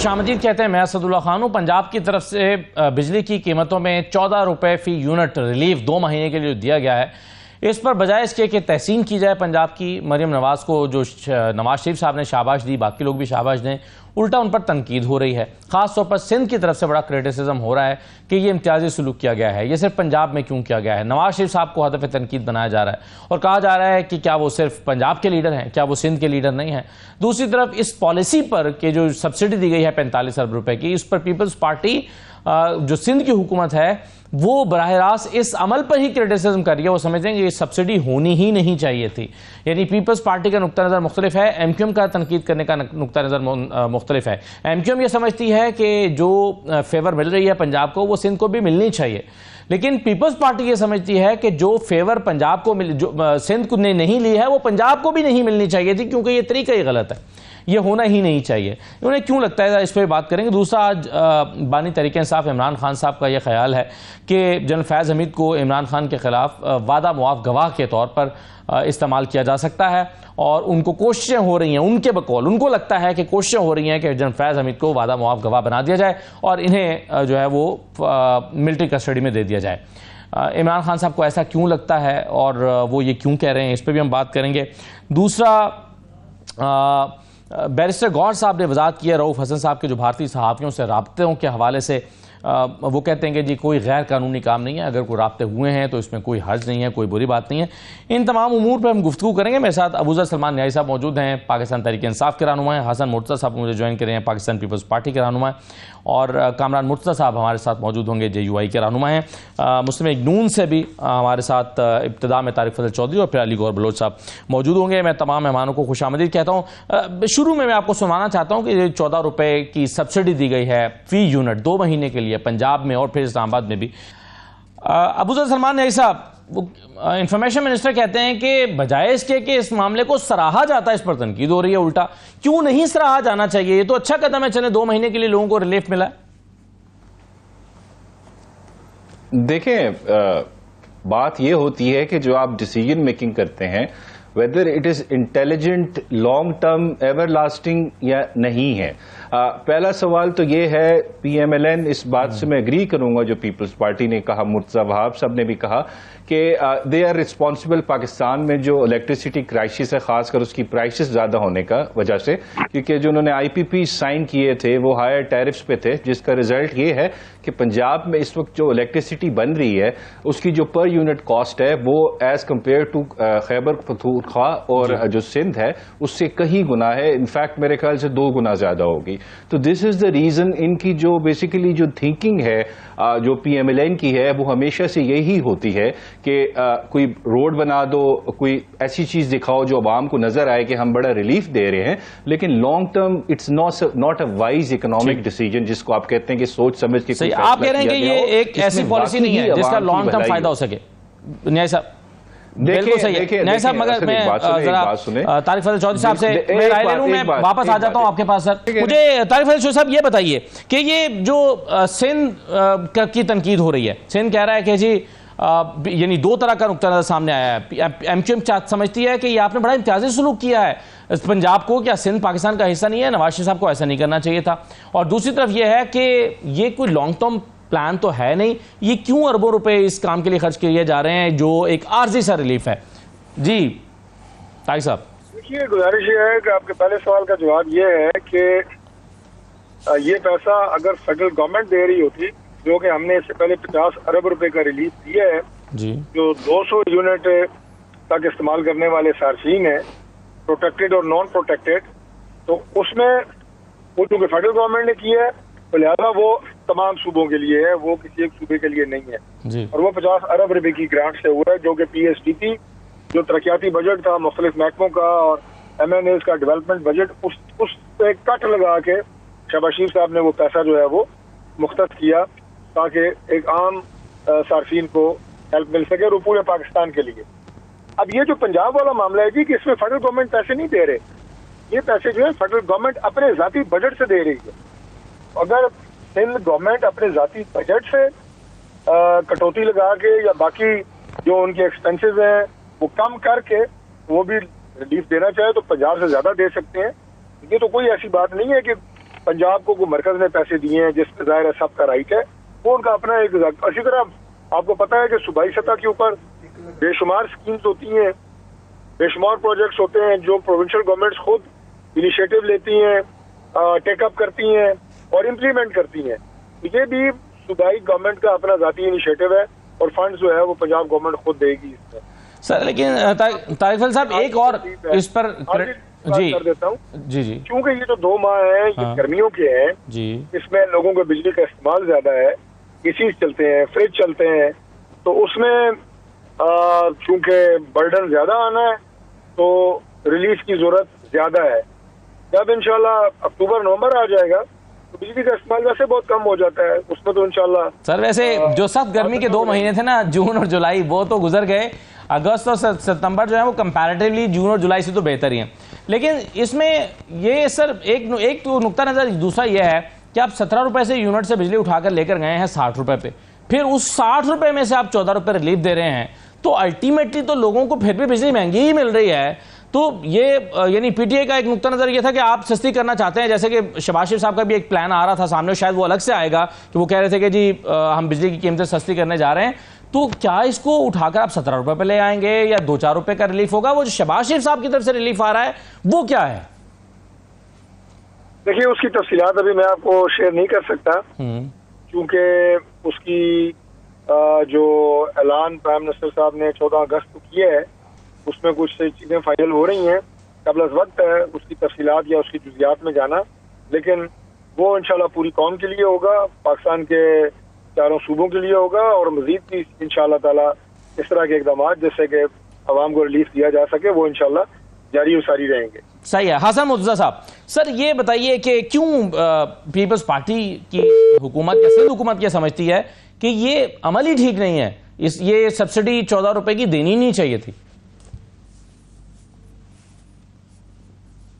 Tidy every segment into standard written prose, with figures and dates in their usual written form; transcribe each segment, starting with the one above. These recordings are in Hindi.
खुशामदीद कहते हैं। मैं असदुल्ला खान हूँ। पंजाब की तरफ से बिजली की कीमतों में 14 रुपए फी यूनिट रिलीफ 2 महीने के लिए दिया गया है। इस पर बजाय इसके कि तहसीन की जाए पंजाब की, मरियम नवाज को जो नवाज शरीफ साहब ने शाबाश दी, बाकी लोग भी शाबाश दें, उल्टा उन पर तनकीद हो रही है। खास तौर पर सिंध की तरफ से बड़ा क्रिटिसिज्म हो रहा है कि ये इम्तियाजी सलूक किया गया है। ये सिर्फ पंजाब में क्यों किया गया है? नवाज शरीफ साहब को हदफ तनकीद बनाया जा रहा है और कहा जा रहा है कि क्या वो सिर्फ पंजाब के लीडर हैं, क्या वो सिंध के लीडर नहीं हैं। दूसरी तरफ इस पॉलिसी पर कि जो सब्सिडी दी गई है 45 अरब रुपए की, इस पर पीपल्स पार्टी जो सिंध की हुकूमत है वो बराह रास्त इस अमल पर ही क्रिटिसिज्म कर रही है। वो समझते हैं कि ये सब्सिडी होनी ही नहीं चाहिए थी। यानी पीपल्स पार्टी का नुक्ता नज़र मुख्तलिफ है, एमक्यूएम का तनकीद करने का नुक्ता नज़र मुख्तलिफ है। एमक्यूएम ये समझती है कि जो फेवर मिल रही है पंजाब को वो सिंध को भी मिलनी चाहिए, लेकिन पीपल्स पार्टी ये समझती है कि जो फेवर पंजाब को जो सिंध को ने नहीं ली है वो पंजाब को भी नहीं मिलनी चाहिए थी, क्योंकि ये तरीका ही गलत है, ये होना ही नहीं चाहिए। उन्हें क्यों लगता है, इस पर बात करेंगे। दूसरा, आज बानी तहरीक इंसाफ इमरान खान साहब का यह ख्याल है कि जनरल फैज़ हमीद को इमरान खान के खिलाफ वादा मुआफ़ गवाह के तौर पर इस्तेमाल किया जा सकता है और उनको कोशिशें हो रही हैं, उनके बकौल उनको लगता है कि कोशिशें हो रही हैं कि जनरल फैज़ हमीद को वादा मुआफ़ गवाह बना दिया जाए और इन्हें जो है वो मिलिट्री कस्टडी में दे दिया जाए। इमरान खान साहब को ऐसा क्यों लगता है और वो ये क्यों कह रहे हैं, इस पर भी हम बात करेंगे। दूसरा, बैरिस्टर गौहर साहब ने वजाहत की है रऊफ हसन साहब के जो भारतीय सहाफ़ियों से राब्तों के हवाले से। वो कहते हैं कि जी कोई गैर कानूनी काम नहीं है, अगर कोई राब्ते हुए हैं तो इसमें कोई हर्ज नहीं है, कोई बुरी बात नहीं है। इन तमाम उमूर पर हम गुफ्तगू करेंगे। मेरे साथ अबूज़र सलमान न्याई साहब मौजूद हैं, पाकिस्तान तहरीक इंसाफ के रहनुमा हैं। हसन मुर्तज़ा साहब मुझे ज्वाइन कर रहे हैं, पाकिस्तान पीपल्स पार्टी के रहनुमा हैं। और कामरान मुर्तज़ा साहब हमारे साथ मौजूद होंगे, JUI के रहनुमा हैं। मुस्लिम लीग नून से भी हमारे साथ इब्तिदा में तारिक फजल चौधरी और फिर अली गौहर बलोच साहब मौजूद होंगे। मैं तमाम मेहमानों को खुशामदीद कहता हूँ। शुरू में मैं आपको सुनाना चाहता हूँ कि 14 रुपए की सब्सिडी दी गई है फी यूनिट 2 महीने के लिए पंजाब में और फिर इस्लामाबाद में भी। अबूज़र सलमान न्याई साहब, इंफॉर्मेशन मिनिस्टर कहते हैं कि बजाय इसके कि इस मामले को सराहा जाता है, इस पर तनकीद हो रही है। उल्टा क्यों नहीं सराहा जाना चाहिए? ये तो अच्छा कदम है, चले 2 महीने के लिए लोगों को रिलीफ मिला है। देखें, बात यह होती है कि जो आप डिसीजन मेकिंग करते हैं, whether it is intelligent, long term, ever lasting या नहीं है। पहला सवाल तो ये है, PMLN, इस बात से मैं एग्री करूंगा जो पीपल्स पार्टी ने कहा, मुर्तज़ा वहाब साहब ने भी कहा कि दे आर रिस्पॉन्सिबल पाकिस्तान में जो इलेक्ट्रिसिटी क्राइसिस है, खासकर उसकी प्राइसेस ज्यादा होने का वजह से, क्योंकि जो उन्होंने IPP साइन किए थे वो हायर टैरिफ्स पे थे, जिसका रिजल्ट ये है कि पंजाब में इस वक्त जो इलेक्ट्रिसिटी बन रही है उसकी जो पर यूनिट कॉस्ट है वो as compare to Khyber Pakhtunkhwa और जो सिंध है उससे कहीं गुना है। इनफैक्ट मेरे ख्याल से 2 गुना ज्यादा होगी। तो दिस इज द रीजन, इनकी जो बेसिकली जो थिंकिंग है जो PMLN की है वो हमेशा से यही होती है कि कोई रोड बना दो, कोई ऐसी चीज दिखाओ जो आवाम को नजर आए कि हम बड़ा रिलीफ दे रहे हैं, लेकिन long term it's not a wise economic decision, जिसको आप कहते हैं कि सोच समझ के। आप कह रहे हैं कि ये एक ऐसी पॉलिसी नहीं है जिसका लॉन्ग टर्म फायदा हो सके। न्याय साहब बिल्कुल सही है न्याय साहब, मगर मैं जरा तारिक फजल चौधरी साहब से मैं राय ले लूं, मैं वापस आ जाता हूं आपके पास। सर मुझे तारिक फजल चौधरी साहब ये बताइए कि ये जो सिंध की तनकीद हो रही है, सिंध कह रहा है कि जी यानी 2 तरह का नुक्ता नजर सामने आया है। एमक्यूएम समझती है कि ये आपने बड़ा इम्तियाजी सलूक किया है पंजाब को, क्या सिंध पाकिस्तान का हिस्सा नहीं है? नवाज शरीफ साहब को ऐसा नहीं करना चाहिए था। और दूसरी तरफ यह है कि ये कोई लॉन्ग टर्म प्लान तो है नहीं, ये क्यों अरबों रुपए इस काम के लिए खर्च किए जा रहे हैं जो एक आर्जी सा रिलीफ है? जी तारिक साहब। देखिए, गुजारिश ये है कि आपके पहले सवाल का जवाब ये है कि ये पैसा अगर फेडरल गवर्नमेंट दे रही होती, जो कि हमने इससे पहले 50 अरब रुपए का रिलीफ दिया है जी, जो 200 यूनिट तक इस्तेमाल करने वाले सार्फिन है, प्रोटेक्टेड और नॉन प्रोटेक्टेड, तो उसमें वो चूंकि फेडरल गवर्नमेंट ने किया है तो लिहाजा वो तमाम सूबों के लिए है, वो किसी एक सूबे के लिए नहीं है जी। और वो 50 अरब रुपए की ग्रांट से हुआ है, जो कि PSDP जो तरक्याती बजट था मुख्तलिफ महकमों का और MNAs का डेवलपमेंट बजट, उस पे कट लगा के शहबाज शरीफ साहब ने वो पैसा जो है वो मुख्तस किया ताकि एक आम सार्फिन को हेल्प मिल सके और पूरे पाकिस्तान के लिए। अब ये जो पंजाब वाला मामला है जी कि इसमें फेडरल गवर्नमेंट पैसे नहीं दे रहे, ये पैसे जो है फेडरल गवर्नमेंट अपने जाती बजट से दे रही है। अगर सिंध गवर्नमेंट अपने जाती बजट से कटौती लगा के या बाकी जो उनके एक्सपेंसेस हैं वो कम करके वो भी रिलीफ देना चाहे तो पंजाब से ज्यादा दे सकते हैं। ये तो कोई ऐसी बात नहीं है कि पंजाब को मरकज ने पैसे दिए हैं, जिस जाहिर है सबका राइट है, वो उनका अपना एक। इसी तरह आपको पता है कि सूबाई सतह के ऊपर बेशुमार स्कीम्स होती हैं, बेशुमार प्रोजेक्ट्स होते हैं जो प्रोविंशियल गवर्नमेंट्स खुद इनिशिएटिव लेती हैं, टेकअप करती हैं और इम्प्लीमेंट करती हैं। ये भी सूबाई गवर्नमेंट का अपना जाती इनिशिएटिव है और फंड जो है वो पंजाब गवर्नमेंट खुद देगी इसमें। सर लेकिन तारिक साहब एक और इस पर जी कर देता हूँ जी जी, क्योंकि ये जो 2 माह हैं ये गर्मियों के हैं जी, इसमें लोगों को बिजली का इस्तेमाल ज्यादा है, एसी चलते हैं, फ्रिज चलते हैं, तो उसमें चूंकि बर्डन ज्यादा आना है तो रिलीफ की जरूरत ज्यादा है। जब इंशाल्लाह अक्टूबर नवंबर आ जाएगा तो बिजली का इस्तेमाल वैसे बहुत कम हो जाता है, उसमें तो इंशाल्लाह। सर वैसे जो सख्त गर्मी के 2 महीने थे ना, जून और जुलाई, वो तो गुजर गए। अगस्त और सितंबर जो है वो कंपैरेटिवली जून और जुलाई से तो बेहतर ही हैं। लेकिन इसमें ये सर एक तो नुक्ता नज़र दूसरा ये है कि आप 17 रुपये से यूनिट से बिजली उठाकर लेकर गए हैं 60 रुपये पे, फिर उस 60 रुपये में से आप 14 रुपये रिलीफ दे रहे हैं, तो अल्टीमेटली तो लोगों को फिर भी बिजली महंगी ही मिल रही है। तो ये यानी पीटीआई का एक नुक्ता नज़र ये था कि आप सस्ती करना चाहते हैं, जैसे कि शहबाज शरीफ साहब का भी एक प्लान आ रहा था सामने, शायद वो अलग से आएगा, कि वो कह रहे थे कि जी हम बिजली की कीमतें सस्ती करने जा रहे हैं। तो क्या इसको उठाकर आप 17 रुपये पे ले आएंगे या 2-4 रुपये का रिलीफ होगा? वो जो शहबाज शरीफ साहब की तरफ से रिलीफ आ रहा है वो क्या है? देखिए उसकी तफसीलात अभी मैं आपको शेयर नहीं कर सकता, क्योंकि उसकी जो ऐलान प्राइम मिनिस्टर साहब ने 14 अगस्त को किया है उसमें कुछ चीजें फाइनल हो रही हैं, कबल वक्त है उसकी तफसीलात या उसकी जुजियात में जाना, लेकिन वो इंशाल्लाह पूरी कौम के लिए होगा, पाकिस्तान के चारों सूबों के लिए होगा और मजीद भी इंशाल्लाह ताला इस तरह के इकदाम जिससे कि आवाम को रिलीफ दिया जा सके वो इंशाल्लाह जारी और सारी रहेंगे। सही है। हसन मुर्तज़ा साहब, सर ये बताइए कि क्यों पीपल्स पार्टी की हुकूमत या सिंध हुकूमत क्या समझती है कि ये अमल ही ठीक नहीं है, ये सब्सिडी 14 रुपए की देनी नहीं चाहिए थी?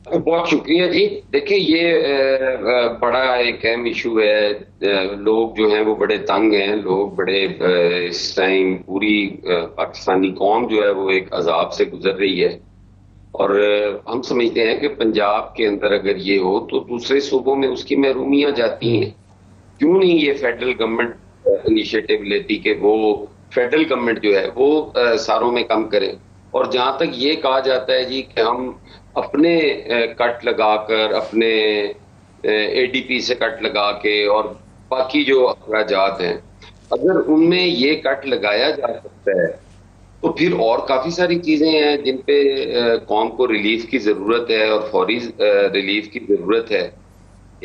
बहुत शुक्रिया जी। देखिए ये बड़ा एक अहम इशू है, लोग जो हैं वो बड़े तंग हैं, लोग बड़े इस टाइम पूरी पाकिस्तानी कौम जो है वो एक अजाब से गुजर रही है और हम समझते हैं कि पंजाब के अंदर अगर ये हो तो दूसरे सूबों में उसकी महरूमियां जाती हैं। क्यों नहीं ये फेडरल गवर्नमेंट इनिशिएटिव लेती कि वो फेडरल गवर्नमेंट जो है वो सारों में कम करे। और जहां तक ये कहा जाता है जी कि हम अपने कट लगाकर, अपने एडीपी से कट लगा के और बाकी जो अखराजात हैं अगर उनमें ये कट लगाया जा सकता है तो फिर और काफी सारी चीजें हैं जिन पे कौम को रिलीफ की जरूरत है और फौरी रिलीफ की जरूरत है।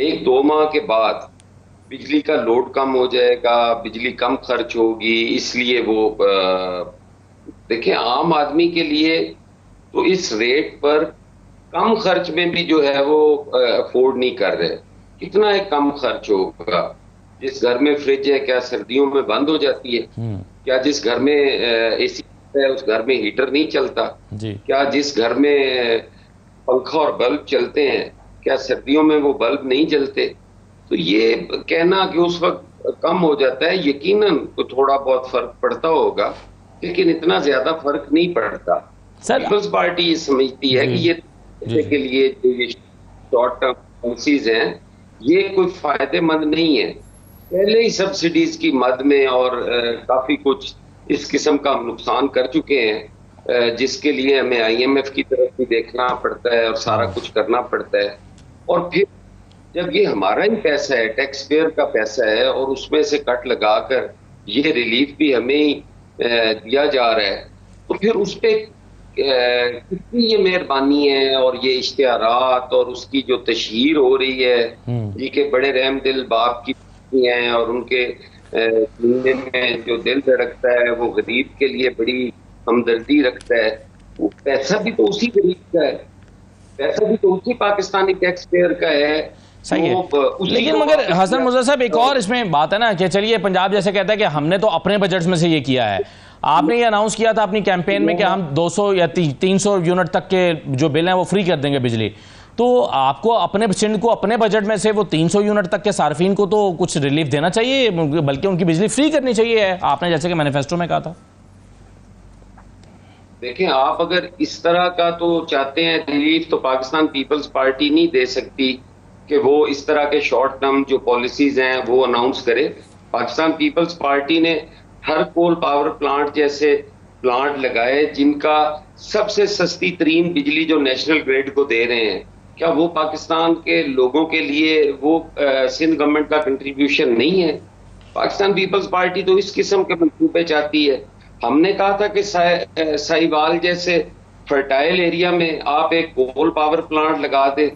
1-2 माह के बाद बिजली का लोड कम हो जाएगा, बिजली कम खर्च होगी, इसलिए वो देखिए आम आदमी के लिए तो इस रेट पर कम खर्च में भी जो है वो अफोर्ड नहीं कर रहे। कितना एक कम खर्च होगा? जिस घर में फ्रिज है क्या सर्दियों में बंद हो जाती है? क्या जिस घर में एसी है उस घर में हीटर नहीं चलता? क्या जिस घर में पंखा और बल्ब चलते हैं क्या सर्दियों में वो बल्ब नहीं जलते? तो ये कहना कि उस वक्त कम हो जाता है, यकीनन तो थोड़ा बहुत फर्क पड़ता होगा लेकिन इतना ज्यादा फर्क नहीं पड़ता। पीपल्स पार्टी ये समझती है कि ये के लिए जो ये शॉर्ट टर्म पॉलिसीज हैं ये कोई फायदेमंद नहीं है। पहले ही सब्सिडीज की मद में और काफी कुछ इस किस्म का हम नुकसान कर चुके हैं, जिसके लिए हमें IMF की तरफ भी देखना पड़ता है और सारा कुछ करना पड़ता है। और फिर जब ये हमारा ही पैसा है, टैक्स पेयर का पैसा है और उसमें से कट लगाकर ये रिलीफ भी हमें ही दिया जा रहा है तो फिर उस पर कितनी ये मेहरबानी है और ये इश्तिहारात और उसकी जो तशहीर हो रही है जी के बड़े रहम दिल बाप की हैं और उनके में जो दिल धड़कता है वो गरीब के लिए बड़ी हमदर्दी रखता है। वो पैसा भी तो उसी गरीब का है, पैसा भी तो उसी पाकिस्तानी टैक्स पेयर का है। सही है। लेकिन मगर हसन मुर्तज़ा साहब एक और इसमें बात है ना कि चलिए पंजाब जैसे कहता है कि हमने तो अपने बजट में से ये किया है, आपने ये अनाउंस किया था अपनी कैंपेन में कि हम 200 या 300 यूनिट तक के जो बिल हैं वो फ्री कर देंगे बिजली, तो आपको अपने सिंध को अपने बजट में से वो 300 यूनिट तक के सार्फिन को तो कुछ रिलीफ देना चाहिए, बल्कि उनकी बिजली फ्री करनी चाहिए, आपने जैसे कि मैनिफेस्टो में कहा था। देखिए आप अगर इस तरह का तो चाहते हैं रिलीफ तो पाकिस्तान पीपल्स पार्टी नहीं दे सकती, कि वो इस तरह के शॉर्ट टर्म जो पॉलिसीज हैं वो अनाउंस करे। पाकिस्तान पीपल्स पार्टी ने हर कोल पावर प्लांट जैसे प्लांट लगाए जिनका सबसे सस्ती तरीन बिजली जो नेशनल ग्रिड को दे रहे हैं, क्या वो पाकिस्तान के लोगों के लिए वो सिंध गवर्नमेंट का कंट्रीब्यूशन नहीं है? पाकिस्तान पीपल्स पार्टी तो इस किस्म के मंसूबे चाहती है। हमने कहा था कि साहिवाल जैसे फर्टाइल एरिया में आप एक कोल पावर प्लांट लगा दे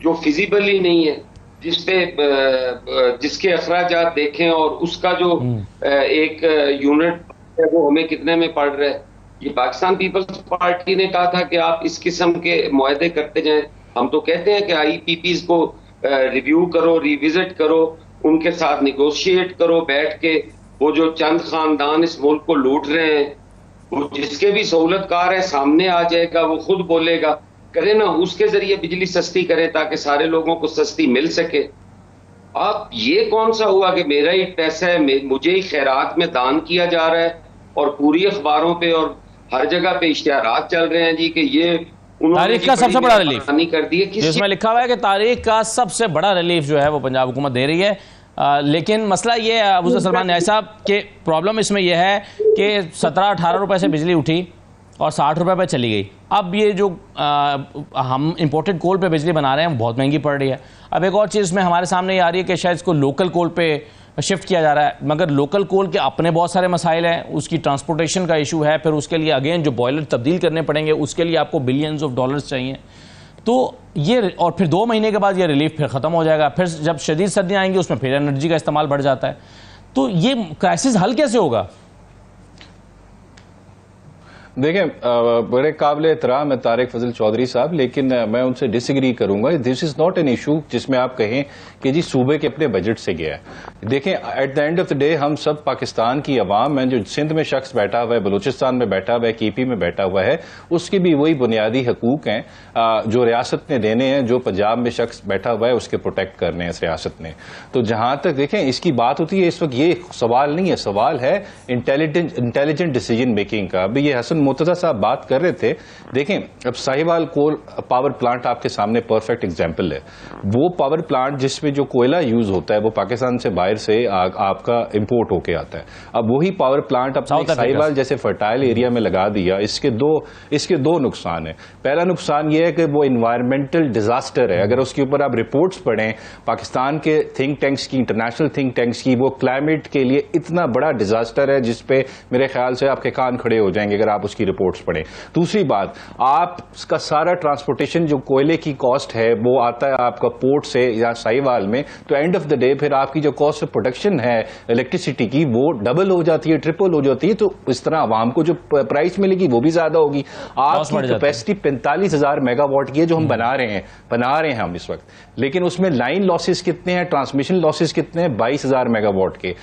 जो फिजिबल ही नहीं है, जिसके अखराजात देखें और उसका जो एक यूनिट है वो हमें कितने में पड़ रहा है। ये पाकिस्तान पीपल्स पार्टी ने कहा था कि आप इस किस्म के मुआहदे करते जाएं। हम तो कहते हैं कि IPPs को रिव्यू करो, रिविजिट करो, उनके साथ निगोशिएट करो बैठ के। वो जो चंद खानदान इस मुल्क को लूट रहे हैं, वो जिसके भी सहूलतकार है सामने आ जाएगा, वो खुद बोलेगा, करे ना, उसके जरिए बिजली सस्ती करें ताकि सारे लोगों को सस्ती मिल सके। आप ये कौन सा हुआ कि मेरा ही पैसा है, मुझे ही खैरात में दान किया जा रहा है और पूरी अखबारों पे और हर जगह पे इश्तिहारात चल रहे हैं जी कि ये तारीख का सबसे बड़ा रिलीफ कर दिए, जिसमें लिखा हुआ है कि तारीख का सबसे बड़ा रिलीफ जो है वो पंजाब हुकूमत दे रही है। लेकिन मसला ये है अबू सलमान न्याय साहब के प्रॉब्लम इसमें यह है कि 17-18 रुपए से बिजली उठी और 60 रुपए पे चली गई। अब ये जो हम इंपोर्टेड कोल पे बिजली बना रहे हैं बहुत महंगी पड़ रही है। अब एक और चीज़ इसमें हमारे सामने ये आ रही है कि शायद इसको लोकल कोल पे शिफ्ट किया जा रहा है, मगर लोकल कोल के अपने बहुत सारे मसाइल हैं, उसकी ट्रांसपोर्टेशन का इशू है, फिर उसके लिए अगेन जो बॉयलर तब्दील करने पड़ेंगे उसके लिए आपको बिलियंस ऑफ डॉलर्स चाहिए। तो ये और फिर 2 महीने के बाद ये रिलीफ फिर ख़त्म हो जाएगा, फिर जब शदीद सर्दियाँ आएंगी उसमें फिर एनर्जी का इस्तेमाल बढ़ जाता है। तो ये क्राइसिस हल कैसे होगा? देखें, बड़े काबिल एहतराम है तारिक फजल चौधरी साहब, लेकिन मैं उनसे डिसएग्री करूंगा। This is not an issue जिसमें आप कहें कि जी सूबे के अपने बजट से गया है। देखें, at the end of the day हम सब पाकिस्तान की अवाम है, जो सिंध में शख्स बैठा हुआ है, बलूचिस्तान में बैठा हुआ है, KP में बैठा हुआ है, उसके भी वही बुनियादी हकूक हैं जो रियासत ने देने हैं, जो पंजाब में शख्स बैठा हुआ है उसके प्रोटेक्ट करने हैं इस रियासत ने। तो जहां तक देखें इसकी बात होती है, इस वक्त ये सवाल नहीं है, सवाल है इंटेलिजेंट डिसीजन मेकिंग का। अभी ये हसन मुर्तजा साहब बात कर रहे थे। देखें, अब साहिवाल कोल पावर प्लांट आपके सामने परफेक्ट एग्जांपल है। वो पावर प्लांट जिसमें जो कोयला यूज होता है वो पाकिस्तान से बाहर से आपका इंपोर्ट होके आता है। अब वही पावर प्लांट अपने साहिवाल जैसे फर्टाइल एरिया में लगा दिया। इसके दो नुकसान है। पहला नुकसान यह है कि वो इन्वायरमेंटल डिजास्टर है। अगर उसके ऊपर आप रिपोर्ट्स पढ़ें पाकिस्तान के थिंक टैंक्स की, इंटरनेशनल थिंक टैंक्स की, वो क्लाइमेट के लिए इतना बड़ा डिजास्टर है जिसपे मेरे ख्याल से आपके कान खड़े हो जाएंगे अगर आप उसकी रिपोर्ट्स पढ़ें। दूसरी बात, आपका सारा ट्रांसपोर्टेशन जो कोयले की कॉस्ट है वो आता है आपका पोर्ट से या साहिवाल में, तो एंड ऑफ द डे फिर आपकी जो कॉस्ट ऑफ प्रोडक्शन है इलेक्ट्रिसिटी की वो डबल हो जाती है, ट्रिपल हो जाती है। तो इस तरह आवाम को जो प्राइस मिलेगी वो भी ज्यादा होगी। आपकी कैपेसिटी 45,000 मेगावाट की है जो हम बना रहे हैं हम इस वक्त, लेकिन उसमें लाइन लॉसेस कितने हैं, ट्रांसमिशन लॉसेस कितने हैं, 22,000 मेगावाट के।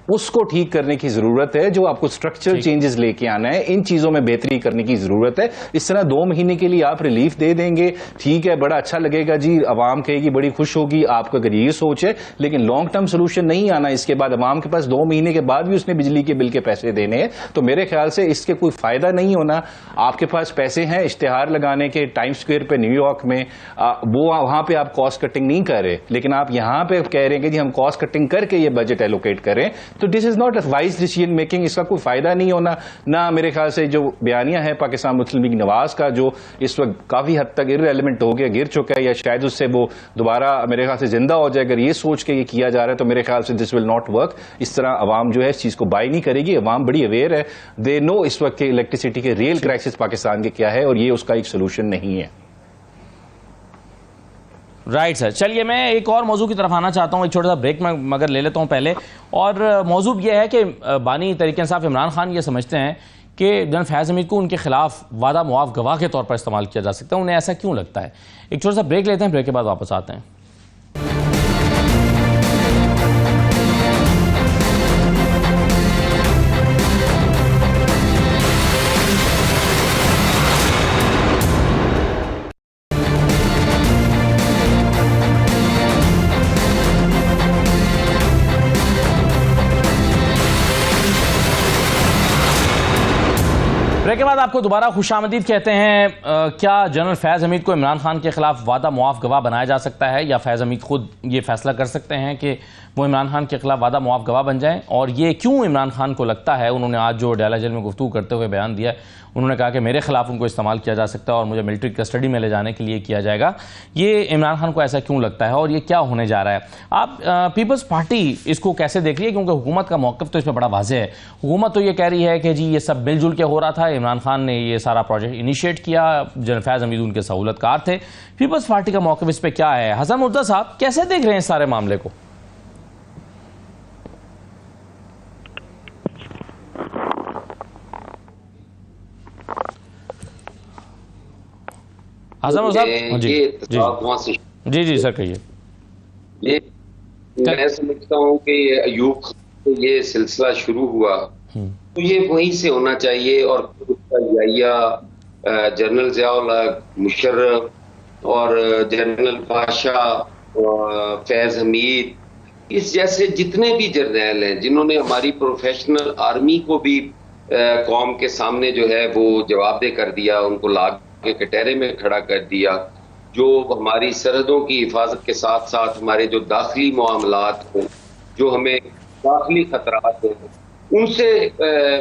उसको ठीक करने की जरूरत है, जो आपको स्ट्रक्चरल चेंजेस लेके आना है, इन चीजों में बेहतरी करने की जरूरत है। इस तरह 2 महीने के लिए आप रिलीफ दे देंगे, ठीक है, बड़ा अच्छा लगेगा जी, अवाम कहेगी, बड़ी खुश होगी, आपका अगर ये सोच है, लेकिन लॉन्ग टर्म सोल्यूशन नहीं आना। इसके बाद अवाम के पास 2 महीने के बाद भी उसने बिजली के बिल के पैसे देने हैं, तो मेरे ख्याल से इसके कोई फायदा नहीं होना। आपके पास पैसे हैं इश्तिहार लगाने के टाइम स्क्वायर पे न्यूयॉर्क में, वो वहां पे आप कॉस्ट कटिंग नहीं कर रहे, लेकिन आप यहां पे कह रहे हैं कि जी हम कॉस्ट कटिंग करके ये बजट एलोकेट करें। तो this is not a wise decision making. इसका कोई फायदा नहीं होना ना। मेरे ख्याल से जो बयानिया है पाकिस्तान मुस्लिम लीग नवाज का, जो इस वक्त काफी हद तक इररेलेवेंट हो गया, गिर चुका है, या शायद उससे वो दोबारा मेरे ख्याल से जिंदा हो जाए, अगर ये सोच के ये किया जा रहा है, तो मेरे ख्याल से दिस विल नॉट वर्क। इस तरह अवाम जो है इस चीज को बाय नहीं करेगी। अवाम बड़ी अवेयर है, दे नो इस वक्त के इलेक्ट्रिसिटी के रियल क्राइसिस पाकिस्तान के क्या है, और ये उसका एक सोल्यूशन नहीं है। राइट सर, चलिए मैं एक और मौजू की तरफ आना चाहता हूँ, एक छोटा सा ब्रेक में मगर ले लेता हूँ पहले। और मौजू ये है कि बानी तहरीक इंसाफ इमरान खान ये समझते हैं कि जनरल फैज़ हमीद को उनके खिलाफ वादा मुआफ़ गवाह के तौर पर इस्तेमाल किया जा सकता है। उन्हें ऐसा क्यों लगता है? एक छोटा सा ब्रेक लेते हैं, ब्रेक के बाद वापस आते हैं। ब्रेक के बाद आपको दोबारा खुशामदीद कहते हैं। क्या जनरल फैज़ हमीद को इमरान खान के खिलाफ वादा मुआफ गवाह बनाया जा सकता है, या फैज़ हमीद खुद ये फैसला कर सकते हैं कि वो इमरान खान के खिलाफ वादा मुआफ गवाह बन जाएं? और ये क्यों इमरान खान को लगता है, उन्होंने आज जो डयाला जेल में गुफ्तगू करते हुए बयान दिया है, उन्होंने कहा कि मेरे खिलाफ उनको इस्तेमाल किया जा सकता है और मुझे मिलिट्री कस्टडी में ले जाने के लिए किया जाएगा। ये इमरान खान को ऐसा क्यों लगता है और ये क्या होने जा रहा है? आप पीपल्स पार्टी इसको कैसे देख रही है? क्योंकि हुकूमत का मौक़िफ़ तो इसमें बड़ा वाज़ेह है। हुकूमत तो ये कह रही है कि जी ये सब मिलजुल के हो रहा था, इमरान खान ने ये सारा प्रोजेक्ट इनिशिएट किया, जनरल फैज़ हमीद उनके सहूलतकार थे। पीपल्स पार्टी का मौक़िफ़ इस पर क्या है? हसन मुर्तज़ा साहब कैसे देख रहे हैं इस सारे मामले को? हसन साहब जी जी सर कहिए। ये मैं समझता हूँ कि अयूब खान ये सिलसिला शुरू हुआ तो ये वहीं से होना चाहिए, और जनरल ज़िया मुशर्रफ और जनरल पाशा फैज हमीद, इस जैसे जितने भी जर्नैल हैं जिन्होंने हमारी प्रोफेशनल आर्मी को भी कौम के सामने जो है वो जवाबदेह कर दिया, उनको लाग के कटहरे में खड़ा कर दिया, जो हमारी सरहदों की हिफाजत के साथ साथ हमारे जो दाखिली मामलात हों, जो हमें दाखिली खतरात हों, उनसे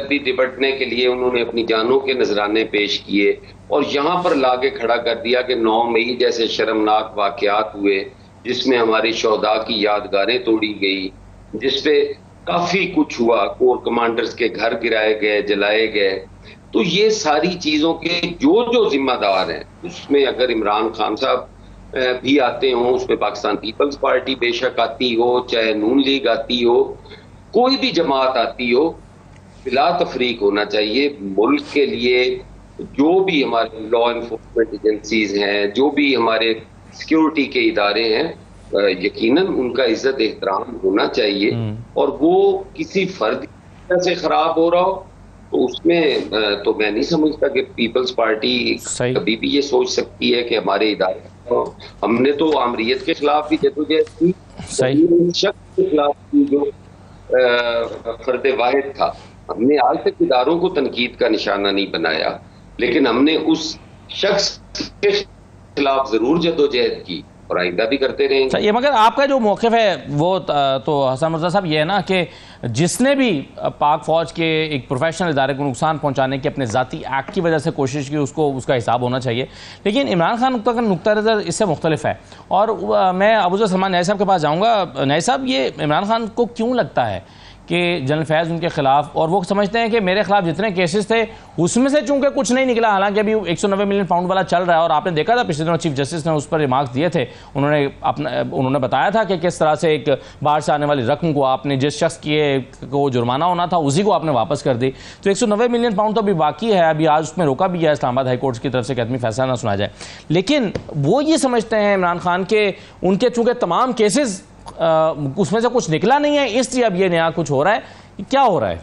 भी निपटने के लिए उन्होंने अपनी जानों के नजराने पेश किए और यहाँ पर लाके खड़ा कर दिया कि 9 मई जैसे शर्मनाक वाकयात हुए जिसमें हमारी शोहदा की यादगारें तोड़ी गई, जिसपे काफी कुछ हुआ, कोर कमांडर्स के घर गिराए गए, जलाए गए। तो ये सारी चीजों के जो जिम्मेदार हैं, उसमें अगर इमरान खान साहब भी आते हों, उसमें पाकिस्तान पीपल्स पार्टी बेशक आती हो, चाहे नून लीग आती हो, कोई भी जमात आती हो, बिला तफरीक होना चाहिए। मुल्क के लिए जो भी हमारे लॉ एनफोर्समेंट एजेंसीज हैं, जो भी हमारे सिक्योरिटी के इदारे हैं, यकीनन उनका इज्जत एहतराम होना चाहिए। और वो किसी फर्द से खराब हो रहा हो तो उसमें तो मैं नहीं समझता कि पीपल्स पार्टी कभी भी ये सोच सकती है कि हमारे इदारे, हमने तो आमरीत के खिलाफ भी जदोजहद की, शख्स के खिलाफ भी जो फर्द वाहिद था, हमने आज तक इदारों को तनकीद का निशाना नहीं बनाया, लेकिन हमने उस शख्स के खिलाफ जरूर जदोजहद की और आइंदा भी करते रहेंगे। ये मगर आपका जो मौक़िफ़ है वो तो हसन मुर्तज़ा साहब ये है ना कि जिसने भी पाक फौज के एक प्रोफेशनल इदारे को नुकसान पहुंचाने की अपने ज़ाती एक्ट की वजह से कोशिश की, उसको उसका हिसाब होना चाहिए। लेकिन इमरान खान का नुक्ता नज़र इससे मुख्तलिफ है। और मैं अबूज़र सलमान नई साहब के पास जाऊँगा। नई साहब, ये इमरान खान को क्यों लगता है कि जनरल फैज़ उनके खिलाफ, और वो समझते हैं कि मेरे खिलाफ जितने केसेस थे उसमें से चूंकि कुछ नहीं निकला, हालांकि अभी 190 मिलियन पाउंड वाला चल रहा है, और आपने देखा था पिछले दिनों चीफ जस्टिस ने उस पर रिमार्क्स दिए थे, उन्होंने बताया था कि किस तरह से एक बाहर से आने वाली रकम को आपने जिस शख्स को जुर्माना होना था उसी को आपने वापस कर दी। तो 190 मिलियन पाउंड तो अभी बाकी है, अभी आज उसमें रोका भी है इस्लामाबाद हाईकोर्ट की तरफ से कि आदमी फैसला ना सुना जाए। लेकिन वो ये समझते हैं इमरान खान के उनके चूंकि तमाम केसेस उसमें से कुछ निकला नहीं है, इसलिए अब ये नया कुछ हो रहा है। क्या हो रहा है?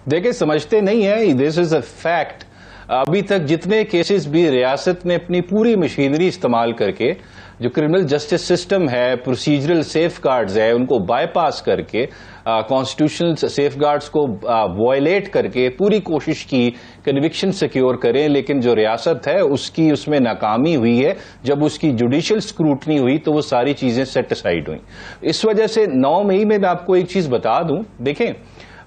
देखिए, समझते नहीं है, दिस इज अ फैक्ट। अभी तक जितने केसेस भी रियासत ने अपनी पूरी मशीनरी इस्तेमाल करके, जो क्रिमिनल जस्टिस सिस्टम है, प्रोसीजरल सेफगार्ड्स है, उनको बाईपास करके, कॉन्स्टिट्यूशनल सेफगार्ड्स को वायलेट करके पूरी कोशिश की कन्विक्शन सिक्योर करें, लेकिन जो रियासत है उसकी उसमें नाकामी हुई है। जब उसकी जुडिशियल स्क्रूटनी हुई तो वो सारी चीजें सेट असाइड हुई। इस वजह से 9 मई में मैं आपको एक चीज बता दूं, देखें,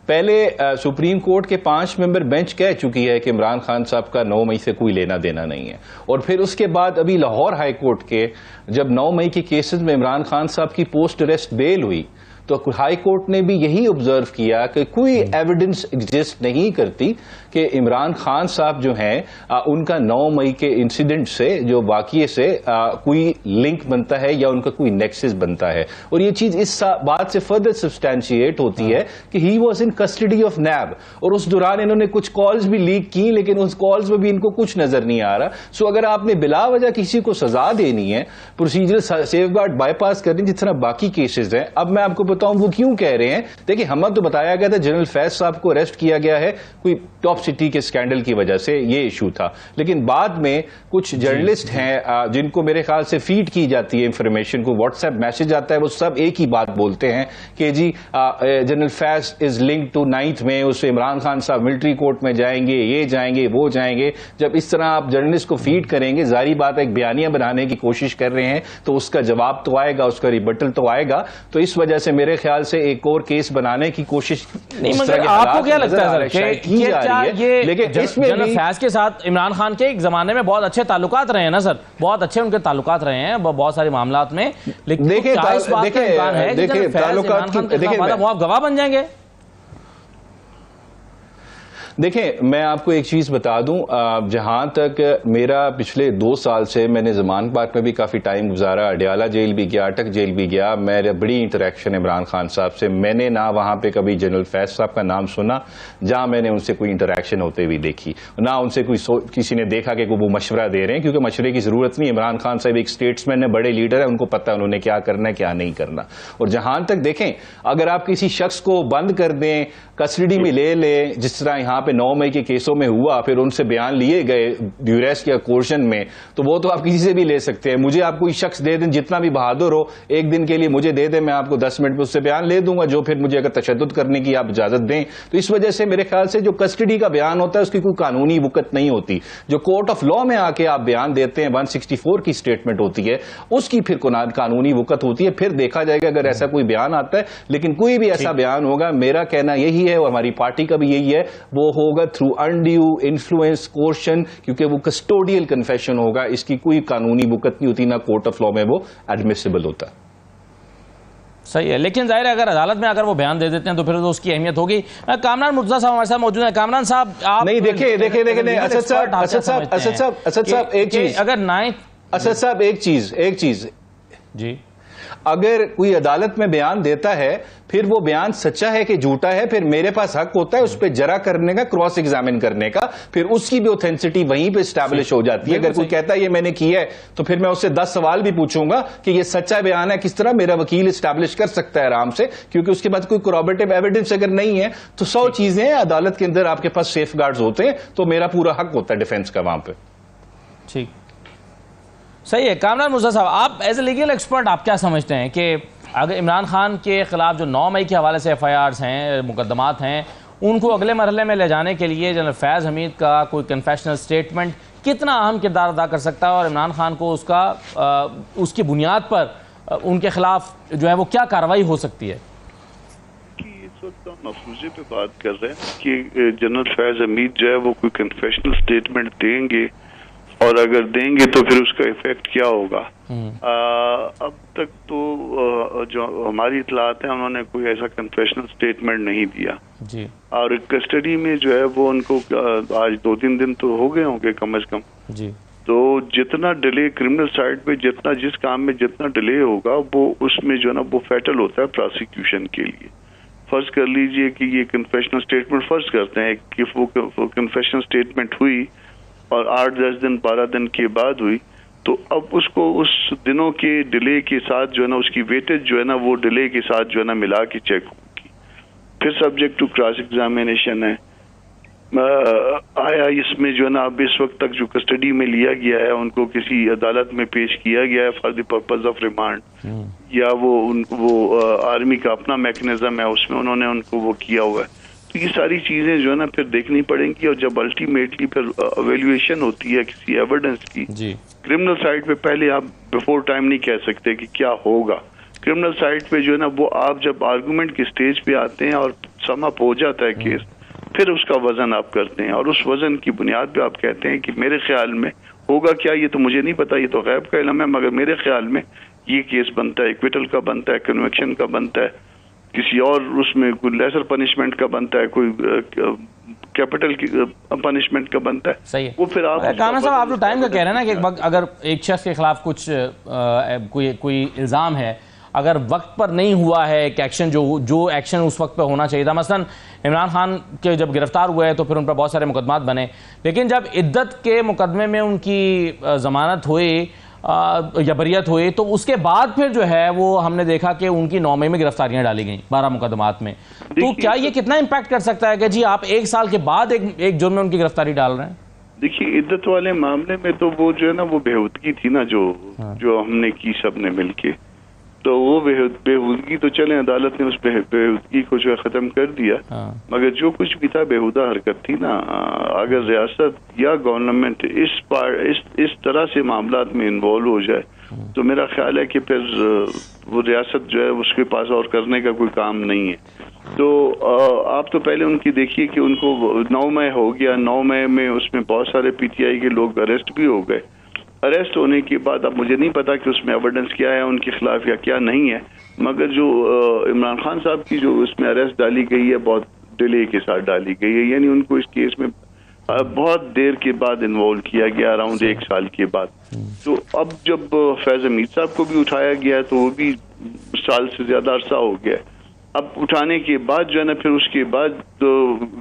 पहले सुप्रीम कोर्ट के 5 मेंबर बेंच कह चुकी है कि इमरान खान साहब का 9 मई से कोई लेना देना नहीं है, और फिर उसके बाद अभी लाहौर हाई कोर्ट के जब 9 मई के केसेस में इमरान खान साहब की पोस्ट अरेस्ट बेल हुई तो हाई कोर्ट ने भी यही ऑब्जर्व किया कि कोई एविडेंस एग्जिस्ट नहीं करती कि इमरान खान साहब जो हैं उनका 9 मई के इंसिडेंट से, जो वाकये से कोई लिंक बनता है या उनका कोई नेक्सस बनता है। और ये चीज इस बात से फर्दर सब्सटैंशिएट होती है कि he was in custody of NAB, और उस दौरान इन्होंने कुछ कॉल्स भी लीक की, लेकिन उस कॉल्स में भी इनको कुछ नजर नहीं आ रहा। सो अगर आपने बिला वजह किसी को सजा देनी है, प्रोसीजरल सेफगार्ड बाईपास करनी, जिस तरह बाकी केसेस हैं, अब मैं आपको बताऊं वो क्यों कह रहे हैं। देखिए, हमें तो बताया गया था जनरल फैज साहब को अरेस्ट किया गया है कोई टॉप सिटी के स्कैंडल की वजह से ये इशू था। लेकिन बाद में कुछ जर्नलिस्ट हैं जिनको मेरे ख्याल से फीड की जाती है इंफॉर्मेशन को, व्हाट्सएप मैसेज आता है, वो सब एक ही बात बोलते हैं कि जी general Faiz is linked to 9th में, उससे इमरान खान साहब मिलिट्री कोर्ट में जाएंगे, ये जाएंगे, वो जाएंगे। जब इस तरह आप जर्नलिस्ट को फीड करेंगे, जारी बात एक बयानिया बनाने की कोशिश कर रहे हैं, तो उसका जवाब तो आएगा, उसका रिबटल तो आएगा। तो इस वजह से मेरे ख्याल से एक और केस बनाने की कोशिश आपको क्या लगता है सर की जा रही है। लेकिन इसमें जनरल फैज के साथ इमरान खान के एक जमाने में बहुत अच्छे ताल्लुकात रहे हैं ना सर, बहुत अच्छे उनके ताल्लुकात रहे हैं बहुत सारे मामलात में। लेकिन देखिए आप गवाह बन जाएंगे। देखें, मैं आपको एक चीज बता दूं, जहां तक मेरा पिछले 2 साल से मैंने जमान पार्क में भी काफी टाइम गुजारा, अडयाला जेल भी गया, अटक जेल भी गया, मेरा बड़ी इंटरेक्शन इमरान खान साहब से। मैंने ना वहां पे कभी जनरल फैज साहब का नाम सुना जहां मैंने उनसे कोई इंटरेक्शन होते हुए देखी, ना उनसे किसी ने देखा कि वो मशवरा दे रहे हैं, क्योंकि मशवरे की जरूरत नहीं। इमरान खान साहब एक स्टेट्समैन है, बड़े लीडर है, उनको पता है उन्होंने क्या करना है क्या नहीं करना। और जहां तक देखें, अगर आप किसी शख्स को बंद कर दें, कस्टडी में ले लें, जिस तरह यहां पे 9 मई के केसों में हुआ, फिर उनसे बयान लिए गए ड्यूरेस या कोर्शन में, तो वो तो आप किसी से भी ले सकते हैं। मुझे आप कोई शख्स दे दें, जितना भी बहादुर हो, एक दिन के लिए मुझे दे दें, मैं आपको 10 मिनट में उससे बयान ले दूंगा, जो फिर मुझे अगर तशद्दुद करने की आप इजाजत दें। तो इस वजह से मेरे ख्याल से जो कस्टडी का बयान होता है उसकी कोई कानूनी वुकत नहीं होती। जो कोर्ट ऑफ लॉ में आके आप बयान देते हैं, 164 की स्टेटमेंट होती है, उसकी फिर कानूनी वुकत होती है। फिर देखा जाएगा अगर ऐसा कोई बयान आता है। लेकिन कोई भी ऐसा बयान होगा, मेरा कहना यही है और हमारी पार्टी का भी यही है, वो होगा थ्रू अनड्यू इन्फ्लुएंस कोर्शन, क्योंकि वो कस्टोडियल कन्फेशन होगा। इसकी कोई कानूनी वुकत नहीं होती, ना कोर्ट ऑफ लॉ में वो एडमिसिबल होता। सही है, लेकिन जाहिर है अगर अदालत में अगर वो बयान दे देते हैं तो फिर तो उसकी अहमियत होगी। कामरान मुर्तज़ा साहब हमारे साथ मौजूद हैं। कामरान साहब, आप नहीं, देखिए असद साहब एक चीज, अगर असद साहब एक चीज जी, अगर कोई अदालत में बयान देता है, फिर वो बयान सच्चा है कि झूठा है, फिर मेरे पास हक होता है उस पर जरा करने का, क्रॉस एग्जामिन करने का, फिर उसकी भी ऑथेंटिसिटी वहीं पे स्टैब्लिश हो जाती है। अगर कोई कहता है ये मैंने किया है, तो फिर मैं उससे 10 सवाल भी पूछूंगा कि ये सच्चा बयान है, किस तरह मेरा वकील स्टैब्लिश कर सकता है आराम से, क्योंकि उसके बाद कोई corroborative एविडेंस अगर नहीं है तो 100 चीजें अदालत के अंदर आपके पास सेफ गार्ड्स होते हैं, तो मेरा पूरा हक होता है डिफेंस का वहां पर। ठीक, सही है। कामरान मुर्तज़ा साहब, आप एज ए लीगल एक्सपर्ट आप क्या समझते हैं कि अगर इमरान खान के खिलाफ जो 9 मई के हवाले से FIRs हैं, मुकदमात हैं, उनको अगले मरहले में ले जाने के लिए जनरल फैज़ हमीद का कोई कन्फेशनल स्टेटमेंट कितना अहम किरदार अदा कर सकता है, और इमरान खान को उसकी बुनियाद पर उनके खिलाफ जो है वो क्या कार्रवाई हो सकती है? इस वक्त हम मफरूजे पे बात कर रहे हैं कि जनरल फैज़ हमीद जो है वो कोई कन्फेशनल स्टेटमेंट देंगे, और अगर देंगे तो फिर उसका इफेक्ट क्या होगा। अब तक तो जो हमारी इतलात है, उन्होंने कोई ऐसा कन्फेशनल स्टेटमेंट नहीं दिया जी। और कस्टडी में जो है वो उनको आज 2-3 दिन तो हो गए होंगे कम से कम जी। तो जितना डिले क्रिमिनल साइड पे, जितना जिस काम में जितना डिले होगा, वो उसमें जो है ना वो फैटल होता है प्रोसिक्यूशन के लिए। फर्ज कर लीजिए कि ये कन्फेशनल स्टेटमेंट फर्ज करते हैं कि वो कन्फेशनल स्टेटमेंट हुई और 8-10 दिन 12 दिन के बाद हुई, तो अब उसको उस दिनों के डिले के साथ जो है ना उसकी वेटेज जो है ना वो डिले के साथ जो है ना मिला के चेक होगी। फिर सब्जेक्ट टू क्रॉस एग्जामिनेशन है। आया इसमें जो है ना अब इस वक्त तक जो कस्टडी में लिया गया है उनको किसी अदालत में पेश किया गया है for the purpose of remand, या वो आर्मी का अपना मैकेनिज्म है उसमें उन्होंने उनको वो किया हुआ है। तो ये सारी चीजें जो है ना फिर देखनी पड़ेंगी, और जब अल्टीमेटली फिर एवेल्युएशन होती है किसी एविडेंस की क्रिमिनल साइड पे, पहले आप बिफोर टाइम नहीं कह सकते कि क्या होगा। क्रिमिनल साइड पे जो है ना वो आप जब आर्गुमेंट की स्टेज पे आते हैं और सम अप हो जाता है केस, फिर उसका वजन आप करते हैं, और उस वजन की बुनियाद पे आप कहते हैं कि मेरे ख्याल में होगा क्या, ये तो मुझे नहीं पता, ये तो गैब का इल्म है, मगर मेरे ख्याल में ये केस बनता है, एक्विटल का बनता है, कन्विक्शन का बनता है, किसी और उसमें कोई लेसर पनिशमेंट का बनता है, कोई कैपिटल की पनिशमेंट का बनता है। सही है। वो फिर आप कामरान साहब, आप जो टाइम का कह रहे हैं ना कि अगर एक शख्स के खिलाफ कुछ कोई इल्ज़ाम है, अगर वक्त पर नहीं हुआ है एक एक्शन, जो एक्शन उस वक्त पर होना चाहिए था, मसलन इमरान खान के जब गिरफ्तार हुए तो फिर उन पर बहुत सारे मुकदमात बने, लेकिन जब इद्दत के मुकदमे में उनकी ज़मानत हुई या बरियत हुई, तो उसके बाद फिर जो है वो हमने देखा कि उनकी 9 मई में गिरफ्तारियां डाली गई 12 मुकदमात में। तो क्या ये कितना इम्पैक्ट कर सकता है कि जी आप 1 साल के बाद एक जुर्म में उनकी गिरफ्तारी डाल रहे हैं? देखिए, इद्दत वाले मामले में तो वो जो है ना, वो बेहूदगी थी ना जो हमने की सबने मिलके, तो वो बेहूदगी तो चले अदालत ने उस बेहूदगी को जो है खत्म कर दिया, मगर जो कुछ भी था बेहुदा हरकत थी ना। अगर रियासत या गवर्नमेंट इस तरह से मामलात में इन्वॉल्व हो जाए तो मेरा ख्याल है कि फिर वो रियासत जो है उसके पास और करने का कोई काम नहीं है। तो आप तो पहले उनकी देखिए कि उनको 9 मई हो गया, 9 मई में उसमें बहुत सारे पीटीआई के लोग अरेस्ट भी हो गए। अरेस्ट होने के बाद अब मुझे नहीं पता कि उसमें एविडेंस क्या है उनके खिलाफ या क्या नहीं है, मगर जो इमरान खान साहब की जो उसमें अरेस्ट डाली गई है बहुत डिले के साथ डाली गई है, यानी उनको इस केस में बहुत देर के बाद इन्वॉल्व किया गया, अराउंड 1 साल के बाद। तो अब जब फैज हमीद साहब को भी उठाया गया तो वो भी साल से ज्यादा अरसा हो गया। अब उठाने के बाद जो है ना, फिर उसके बाद तो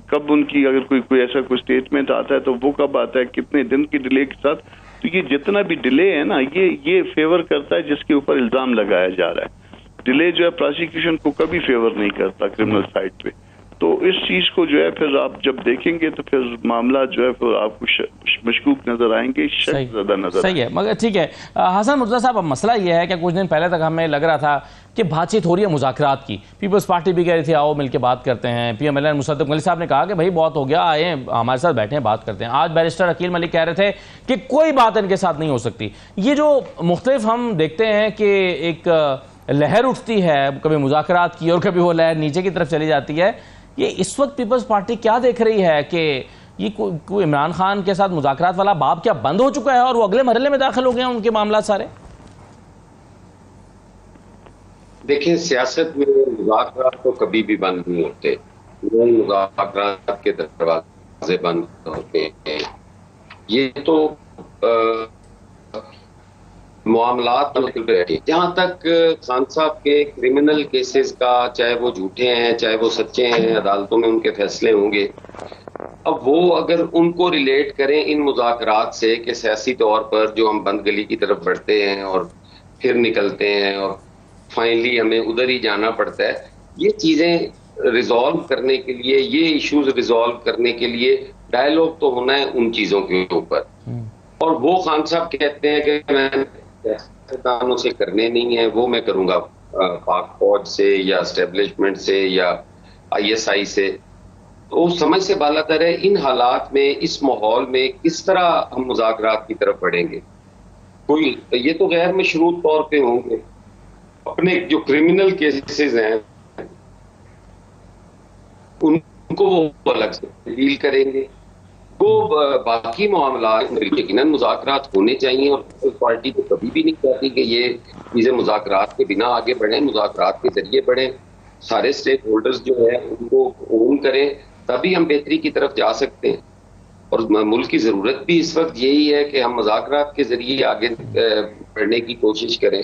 कब उनकी अगर कोई ऐसा कोई स्टेटमेंट आता है तो वो कब आता है, कितने दिन की डिले के साथ। तो ये जितना भी डिले है ना, ये फेवर करता है जिसके ऊपर इल्जाम लगाया जा रहा है। डिले जो है प्रोसिक्यूशन को कभी फेवर नहीं करता क्रिमिनल साइड पे। तो इस चीज को जो है फिर आप जब देखेंगे तो फिर मामला जो है फिर आपको मशकूक नजर आएंगे, शक ज्यादा नजर सही है। मगर ठीक है हसन मुर्तज़ा साहब, अब मसला ये है कि कुछ दिन पहले तक हमें लग रहा था कि बातचीत हो रही है मुज़ाकरात की, पीपल्स पार्टी भी कह रही थी आओ मिलकर बात करते हैं, PMLN मुसद्दक मलिक साहब ने कहा कि भाई बहुत हो गया, आए हमारे साथ बैठे हैं बात करते हैं। आज बैरिस्टर अकील मलिक कह रहे थे कि कोई बात इनके साथ नहीं हो सकती। ये जो मुख्तलिफ हम देखते हैं कि एक लहर उठती है कभी मुज़ाकरात की और कभी वो लहर नीचे की तरफ चली जाती है, ये इस वक्त पीपल्स पार्टी क्या देख रही है कि ये कोई इमरान खान के साथ मुज़ाकरात वाला बाब क्या बंद हो चुका है और वो अगले मरहले में दाखिल हो गए हैं उनके मामला सारे? देखिए, सियासत में मुज़ाकरात तो कभी भी बंद नहीं होते, मुज़ाकरात के दरवाजे बंद होते हैं। ये तो मामलात जहां तक खान साहब के क्रिमिनल केसेस का, चाहे वो झूठे हैं चाहे वो सच्चे हैं, अदालतों में उनके फैसले होंगे। अब वो अगर उनको रिलेट करें इन मुज़ाकरात से कि सियासी तौर पर जो हम बंद गली की तरफ बढ़ते हैं और फिर निकलते हैं और फाइनली हमें उधर ही जाना पड़ता है, ये चीजें रिजॉल्व करने के लिए, ये इश्यूज रिजॉल्व करने के लिए डायलॉग तो होना है उन चीजों के ऊपर। और वो खान साहब कहते हैं कि मैं सियासतदानों से करने नहीं है, वो मैं करूंगा पाक फौज से या एस्टेब्लिशमेंट से या ISI से। तो समझ से बालातर है इन हालात में, इस माहौल में किस तरह हम मुज़ाकरात की तरफ बढ़ेंगे। कोई ये तो गैर मशरूत तौर पे होंगे, अपने जो क्रिमिनल केसेस हैं उनको वो अलग से डील करेंगे। वो बाकी मामला यकीनन मुज़ाकरात होने चाहिए और पार्टी तो कभी भी नहीं चाहती कि ये चीजें मुज़ाकरात के बिना आगे बढ़ें, मुज़ाकरात के जरिए बढ़ें। सारे स्टेक होल्डर्स जो है उनको ओन करें, तभी हम बेहतरी की तरफ जा सकते हैं। और मुल्क की जरूरत भी इस वक्त यही है कि हम मुज़ाकरात के जरिए आगे बढ़ने की कोशिश करें।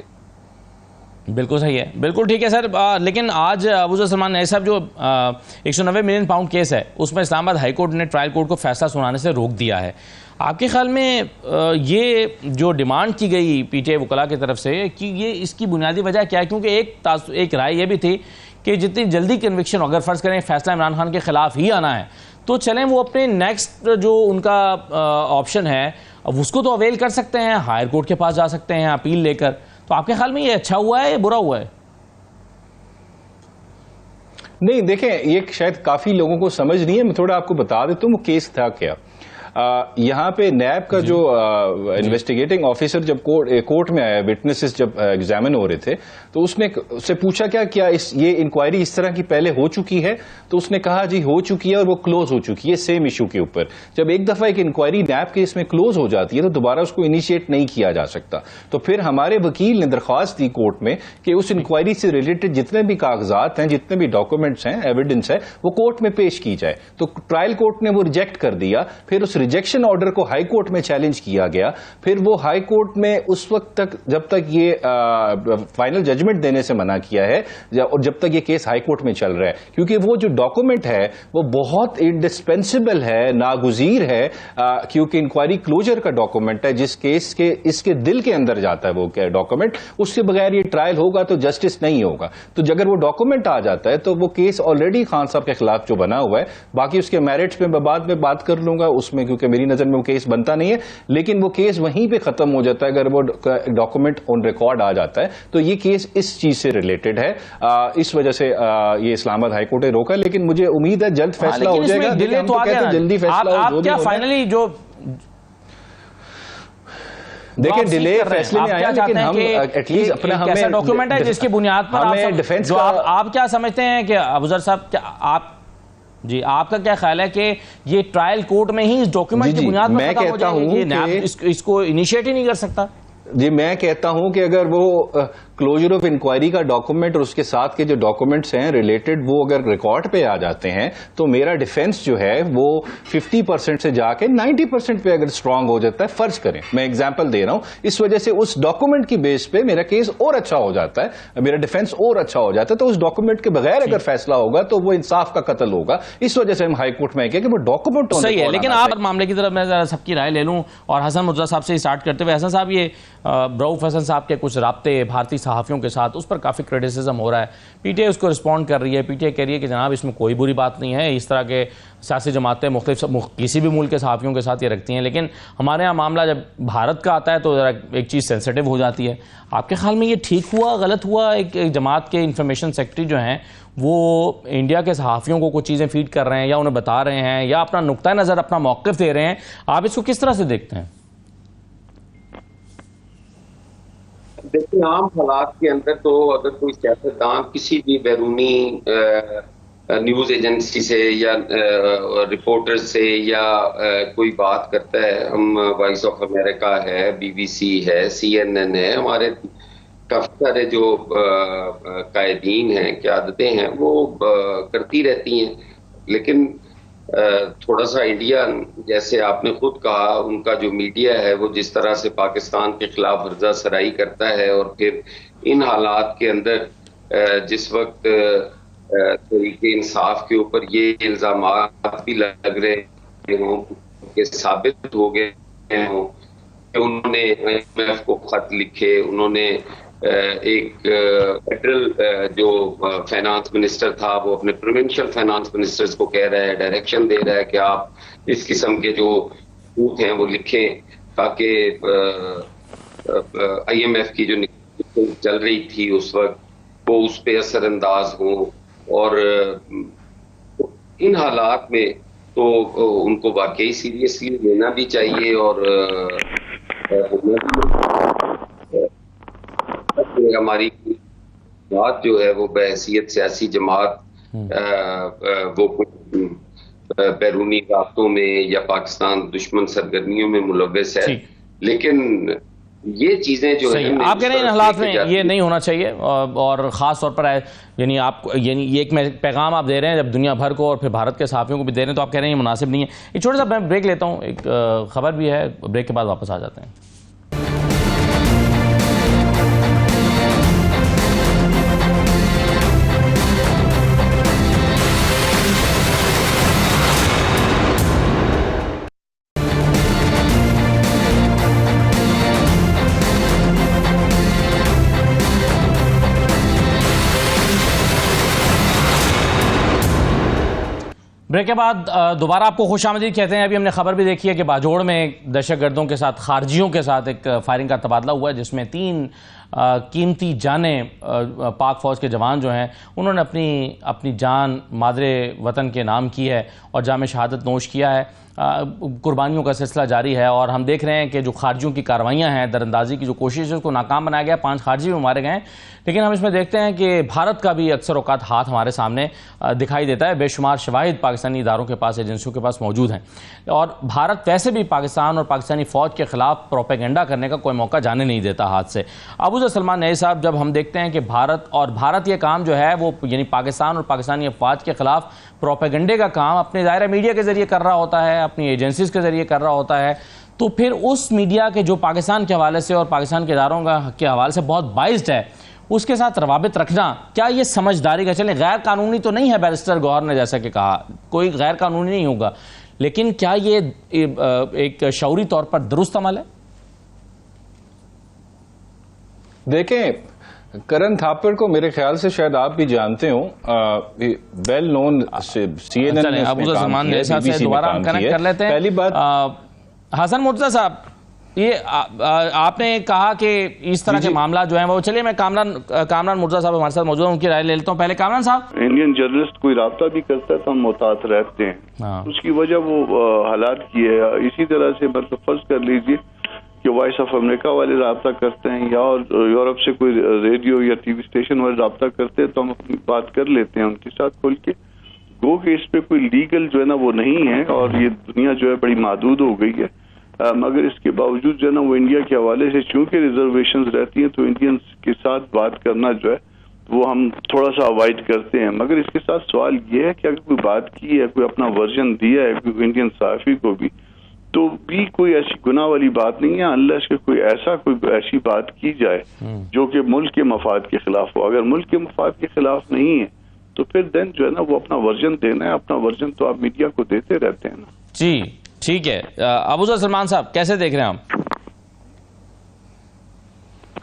बिल्कुल सही है, बिल्कुल ठीक है सर। लेकिन आज अबूज़र सलमान नए साहब जो 190 मिलियन पाउंड केस है उसमें इस्लामाबाद हाई कोर्ट ने ट्रायल कोर्ट को फैसला सुनाने से रोक दिया है। आपके ख्याल में ये जो डिमांड की गई PTI वकला की तरफ से कि ये इसकी बुनियादी वजह क्या है? क्योंकि एक राय ये भी थी कि जितनी जल्दी कन्विक्शन, अगर फ़र्ज़ करें फैसला इमरान खान के ख़िलाफ़ ही आना है तो चलें वो अपने नेक्स्ट जो उनका ऑप्शन है अब उसको तो अवेल कर सकते हैं, हायर कोर्ट के पास जा सकते हैं अपील लेकर। तो आपके ख्याल में ये अच्छा हुआ है या बुरा हुआ है? नहीं, देखें, ये शायद काफी लोगों को समझ नहीं है। मैं थोड़ा आपको बता देता हूँ वो केस था क्या। यहाँ पे नैब का जो इन्वेस्टिगेटिंग ऑफिसर जब कोर्ट में आया, विटनेसेस जब एग्जामिन हो रहे थे, तो उससे पूछा क्या ये इंक्वायरी इस तरह की पहले हो चुकी है? तो उसने कहा जी हो चुकी है और वो क्लोज हो चुकी है सेम इशू के ऊपर। जब एक दफा एक इंक्वायरी नैब केस में क्लोज हो जाती है तो दोबारा उसको इनिशिएट नहीं किया जा सकता। तो फिर हमारे वकील ने दरख्वास्त दी कोर्ट में कि उस इंक्वायरी से रिलेटेड जितने भी कागजात हैं, जितने भी डॉक्यूमेंट्स हैं, एविडेंस है, वो कोर्ट में पेश की जाए। तो ट्रायल कोर्ट ने वो रिजेक्ट कर दिया। फिर उस रिजेक्शन ऑर्डर को हाई कोर्ट में चैलेंज किया गया, फिर वो हाई कोर्ट में उस वक्त तक, जब तक ये फाइनल जजमेंट देने से मना किया है और जब तक ये केस हाई कोर्ट में चल रहा है, क्योंकि वो जो डॉक्यूमेंट है वो बहुत इंडिस्पेंसिबल है, नागुजीर है, क्योंकि इंक्वायरी क्लोजर का डॉक्यूमेंट है, जिस केस के इसके दिल के अंदर जाता है वो डॉक्यूमेंट, उसके बगैर ये ट्रायल होगा तो जस्टिस नहीं होगा। तो अगर वो डॉक्यूमेंट आ जाता है तो वो केस ऑलरेडी खान साहब के खिलाफ जो बना हुआ है, बाकी उसके मेरिट्स में मैं बाद में बात कर लूंगा उसमें, क्योंकि मेरी नजर में वो केस बनता नहीं है, लेकिन वो केस वहीं पे खत्म हो जाता है अगर वो डॉक्यूमेंट ऑन रिकॉर्ड आ जाता है। तो ये केस इस चीज से रिलेटेड है, इस वजह से ये इस्लामाबाद हाईकोर्ट ने रोका, लेकिन मुझे उम्मीद है जल्द फैसला हो जाएगा। जल्दी फैसला हो, क्या फाइनली जो देखिए डिले फैसले में आया, लेकिन हम एटलीस्ट अपना कैसा डॉक्यूमेंट है जिसकी बुनियाद पर हमें डिफेंस आप क्या समझते हैं कि अबूजर साहब, क्या आप जी आपका क्या ख्याल है कि ये ट्रायल कोर्ट में ही इस डॉक्यूमेंट की बुनियाद पर मैं कहता हूं इसको इनिशिएट ही नहीं कर सकता? जी मैं कहता हूं कि अगर वो क्लोजर ऑफ इंक्वायरी का डॉक्यूमेंट और उसके साथ के जो डॉक्यूमेंट्स हैं रिलेटेड वो अगर रिकॉर्ड पे आ जाते हैं तो मेरा डिफेंस जो है वो 50% से जाके 90% पे अगर स्ट्रांग हो जाता है, फर्ज करें मैं एग्जांपल दे रहा हूं, इस वजह से उस डॉक्यूमेंट की बेस पे मेरा केस और अच्छा हो जाता है, मेरा डिफेंस और अच्छा हो जाता है। तो उस डॉक्यूमेंट के बगैर अगर फैसला होगा तो वो इंसाफ का कत्ल होगा, इस वजह से हम हाईकोर्ट में कि वो डॉक्यूमेंट सही है। लेकिन आप मामले की तरफ मैं जरा सबकी राय ले लूं और हसन मुर्तज़ा साहब से स्टार्ट करते हुए, हसन साहब ये रऊफ हसन साहब के कुछ राब्ते भारतीय सहाफ़ियों के साथ, उस पर काफ़ी क्रिटिसिज्म हो रहा है, पीटीआई उसको रिस्पॉन्ड कर रही है, पीटीआई कह रही है कि जनाब इसमें कोई बुरी बात नहीं है, इस तरह के सियासी जमातें मुख्तलिफ किसी भी मुल्क के सहाफ़ियों के साथ ये रखती हैं, लेकिन हमारे यहाँ मामला जब भारत का आता है तो ज़रा एक चीज़ सेंसिटिव हो जाती है। आपके ख्याल में ये ठीक हुआ, गलत हुआ? एक जमात के इंफॉर्मेशन सेक्रेटरी जो हैं वो इंडिया के सहाफ़ियों को कुछ चीज़ें फीड कर रहे हैं या उन्हें बता रहे हैं या अपना नुक्ता नज़र, अपना मौक़िफ़ दे रहे हैं, आप इसको किस तरह से देखते हैं? देखिए आम हालात के अंदर तो अगर कोई सियासतदान किसी भी बैरूनी न्यूज एजेंसी से या रिपोर्टर से या कोई बात करता है, हम वॉइस ऑफ अमेरिका है, बीबीसी है, CNN है, हमारे काफी सारे जो कायदीन हैं, क़यादतें हैं, वो करती रहती हैं, लेकिन थोड़ा सा इंडिया, जैसे आपने खुद कहा, उनका जो मीडिया है वो जिस तरह से पाकिस्तान के खिलाफ हर्जा सराई करता है और फिर इन हालात के अंदर जिस वक्त तरीके इंसाफ के ऊपर ये इल्जामात भी लग रहे हों कि साबित हो गए हों कि उन्होंने IMF को खत लिखे, उन्होंने एक फेडरल जो फाइनेंस मिनिस्टर था वो अपने प्रोविंशियल फाइनेंस मिनिस्टर्स को कह रहा है, डायरेक्शन दे रहा है कि आप इस किस्म के जो बूथ हैं वो लिखें ताकि IMF की जो चल रही थी उस वक्त वो उस पर असरअंदाज हो। और इन हालात में तो उनको वाकई सीरियसली लेना भी चाहिए और हमारी जमात जो है वो बहैसियत सियासी जमात वो बैरूनी रास्तों में या पाकिस्तान दुश्मन सरगर्मियों में मुलव्वस है, लेकिन ये चीजें जो है आप कह रहे हैं इन हालात में ये नहीं होना चाहिए और ख़ास तौर पर यानी आप यानी ये एक पैगाम आप दे रहे हैं जब दुनिया भर को और फिर भारत के सहाफ़ियों को भी दे रहे हैं, तो आप कह रहे हैं ये मुनासिब नहीं है। एक छोटा सा मैं ब्रेक लेता हूँ, एक खबर भी है, ब्रेक के बाद वापस आ जाते हैं। ब्रेक के बाद दोबारा आपको खुशामदीद कहते हैं। अभी हमने खबर भी देखी है कि बाजोड़ में दहशतगर्दों के साथ, खारजियों के साथ एक फायरिंग का तबादला हुआ है जिसमें 3 कीमती जानें पाक फ़ौज के जवान जो हैं उन्होंने अपनी जान मादरे वतन के नाम की है और जाम शहादत नोश किया है। कुर्बानियों का सिलसिला जारी है और हम देख रहे हैं कि जो खारजियों की कार्रवाइयाँ हैं, दरअंदाजी की जो कोशिश है उसको नाकाम बनाया गया, 5 खारजी भी मारे गए। लेकिन हम इसमें देखते हैं कि भारत का भी अक्सर औकात हाथ हमारे सामने दिखाई देता है। बेशुमार शवाहिद पाकिस्तानी इदारों के पास, एजेंसियों के पास मौजूद हैं और भारत वैसे भी पाकिस्तान और पाकिस्तानी फ़ौज के खिलाफ प्रोपेगेंडा करने का कोई मौका जाने नहीं देता हाथ से। अबूज़र सलमान नई साहब, जब हम देखते हैं कि भारत ये काम जो है वो यानी पाकिस्तान और पाकिस्तानी अफवाज के खिलाफ प्रोपेगेंडे का काम अपने दायरा मीडिया के जरिए कर रहा होता है, है, अपनी एजेंसीज के जरिए कर रहा होता है, तो फिर उस मीडिया के जो पाकिस्तान के हवाले से और पाकिस्तान के इदारों के हवाले से बहुत बाइस्ड है, उसके साथ रवाबित रखना, क्या ये समझदारी का? चले गैर कानूनी तो नहीं है, बैरिस्टर गौहर ने जैसा कि कहा, कोई गैर कानूनी नहीं होगा, लेकिन क्या ये एक शऊरी तौर पर दुरुस्त अमल है? देखें, करण थापर को मेरे ख्याल से शायद आप भी जानते हो, वेल नोन CNN में अबू सलमान ने दोबारा हम कनेक्ट कर लेते हैं। पहली बात, हसन मुर्तज़ा साहब, ये आपने कहा कि इस तरह के मामला जो है वो, चलिए मैं कामरान मुर्तज़ा साहब हमारे साथ मौजूद हैं, उनकी राय ले लेता हूँ। पहले कामरान साहब, इंडियन जर्नलिस्ट कोई राब्ता भी करता है तो हम मुहतात रहते हैं, उसकी वजह वो हालात की है। इसी तरह से मतलब फर्ज कर लीजिए कि वॉइस ऑफ अमेरिका वाले राब्ता करते हैं या यूरोप से कोई रेडियो या टीवी स्टेशन वाले राब्ता करते हैं तो हम अपनी बात कर लेते हैं उनके साथ खुल के। गो कि इस पे कोई लीगल जो है ना वो नहीं है और ये दुनिया जो है बड़ी महदूद हो गई है, मगर इसके बावजूद जो है ना वो इंडिया के हवाले से चूंकि रिजर्वेशंस रहती हैं तो इंडियंस के साथ बात करना जो है वो हम थोड़ा सा अवॉइड करते हैं। मगर इसके साथ सवाल ये है कि अगर कोई बात की है, कोई अपना वर्जन दिया है कोई इंडियन सहाफ़ी को भी, तो भी कोई ऐसी गुनाह वाली बात नहीं है अनलेस कि कोई ऐसी बात की जाए जो कि मुल्क के मफाद के खिलाफ हो। अगर मुल्क के मफाद के खिलाफ नहीं है तो फिर देन जो है ना वो अपना वर्जन देना है। अपना वर्जन तो आप मीडिया को देते रहते हैं ना। जी ठीक है। अबू सलमान साहब कैसे देख रहे हैं आप?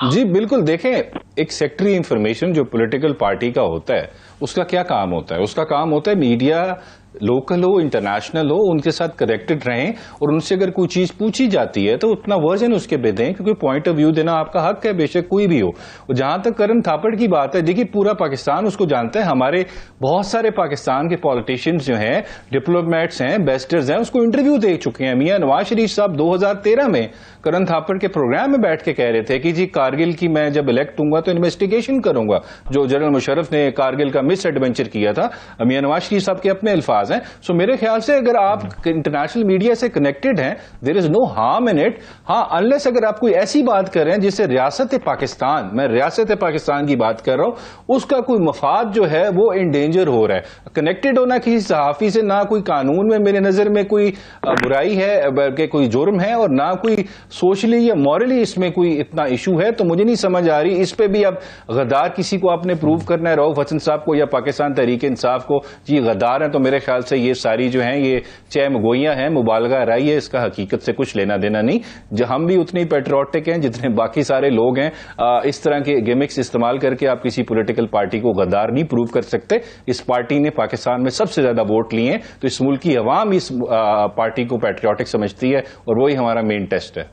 जी बिल्कुल, देखें, एक सेक्रेटरी इंफॉर्मेशन जो पॉलिटिकल पार्टी का होता है उसका क्या काम होता है? उसका काम होता है मीडिया, लोकल हो इंटरनेशनल हो, उनके साथ कनेक्टेड रहें और उनसे अगर कोई चीज पूछी जाती है तो उतना वर्जन उसके पे दें, क्योंकि पॉइंट ऑफ व्यू देना आपका हक है, बेशक कोई भी हो। और जहां तक करण थापड़ की बात है, देखिए पूरा पाकिस्तान उसको जानता है, हमारे बहुत सारे पाकिस्तान के पॉलिटिशियंस जो हैं, डिप्लोमेट्स हैं, एम्बेसडर्स हैं, उसको इंटरव्यू दे चुके हैं। मियां नवाज शरीफ साहब 2013 में करण थापड़ के प्रोग्राम में बैठ के कह रहे थे कि जी कारगिल की मैं जब इलेक्ट हूंगा तो इन्वेस्टिगेशन करूंगा, जो जनरल मुशर्रफ ने कारगिल का मिस एडवेंचर किया था। मियां नवाज शरीफ साहब के अपने अल्फाज हैं। सो मेरे ख्याल से अगर आप इंटरनेशनल मीडिया से कनेक्टेड हैं, there is no harm in it. हाँ, अनलेस अगर आप कोई ऐसी बात कर रहे हैं जिससे रियासत पाकिस्तान, मैं रियासत पाकिस्तान की बात कर रहा हूं, उसका कोई मफाद जो है वो इंडेंजर हो रहा है। कनेक्टेड होना किसी सहाफी से ना कोई कानून में मेरे नजर में कोई बुराई है, बल्कि कोई जुर्म है, और ना कोई सोशली या मॉरली इसमें कोई इतना इशू है। तो मुझे नहीं समझ आ रही इस पे भी अब गद्दार किसी को आपने प्रूव करना है, रऊफ हसन साहब को या पाकिस्तान तहरीक इंसाफ को, जी गद्दार है। तो मेरे ख्याल से ये सारी जो हैं ये चहमगोइयां हैं, मुबालगा राई है, इसका हकीकत से कुछ लेना देना नहीं। जो हम भी उतने ही पेट्रियोटिक हैं जितने बाकी सारे लोग हैं। इस तरह के गिमिक्स इस्तेमाल करके आप किसी पॉलिटिकल पार्टी को गद्दार नहीं प्रूव कर सकते। इस पार्टी ने पाकिस्तान में सबसे ज्यादा वोट लिए हैं, तो इस मुल्क की अवाम इस पार्टी को पेट्रियोटिक समझती है और वही हमारा मेन टेस्ट है।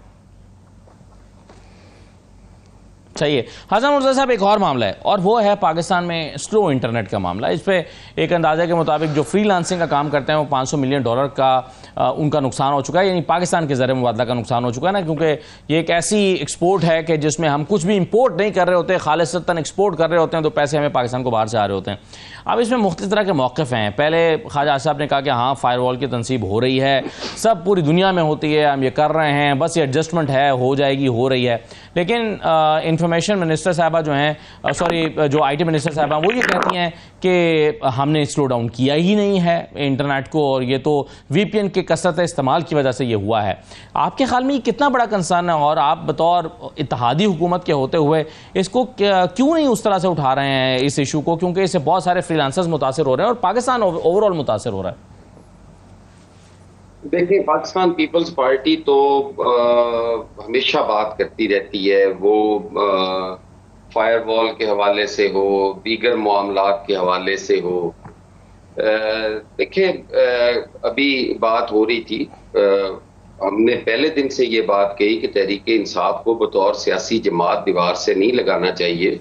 चाहिए। हसन मुर्तज़ा साहब, एक और मामला है और वो है पाकिस्तान में स्लो इंटरनेट का मामला। इस पे एक अंदाजे के मुताबिक जो फ्रीलांसिंग का काम करते हैं वो $500 मिलियन का उनका नुकसान हो चुका है, यानी पाकिस्तान के ज़रिए मुबादला का नुकसान हो चुका है ना, क्योंकि ये एक ऐसी एक्सपोर्ट है कि जिसमें हम कुछ भी इंपोर्ट नहीं कर रहे होते, खालिसतन एक्सपोर्ट कर रहे होते हैं, तो पैसे हमें पाकिस्तान को बाहर से आ रहे होते हैं। अब इसमें मुख्तलिफ तरह के मौक़िफ़ हैं। पहले ख्वाजा साहब ने कहा कि हाँ फायरवॉल की तनसीब हो रही है, सब पूरी दुनिया में होती है, हम ये कर रहे हैं, बस ये एडजस्टमेंट है, हो जाएगी, हो रही है। लेकिन इंफॉर्मेशन मिनिस्टर साहबा जो हैं, जो IT मिनिस्टर साहबा, वो ये कहती हैं कि हमने स्लो डाउन किया ही नहीं है इंटरनेट को, और ये तो VPN के कसरत इस्तेमाल की वजह से ये हुआ है। आपके ख्याल में ये कितना बड़ा कंसर्न है, और आप बतौर इत्तेहादी हुकूमत के होते हुए इसको क्यों नहीं उस तरह से उठा रहे हैं इस इशू को, क्योंकि इससे बहुत सारे फ्रीलांसर्स मुतासिर हो रहे हैं और पाकिस्तान ओवरऑल मुतासिर हो रहा है? देखिए, पाकिस्तान पीपल्स पार्टी तो हमेशा बात करती रहती है, वो फायरवॉल के हवाले से हो, दीगर मामलात के हवाले से हो। देखिए, अभी बात हो रही थी, हमने पहले दिन से ये बात कही कि तहरीक इंसाफ को बतौर सियासी जमात दीवार से नहीं लगाना चाहिए,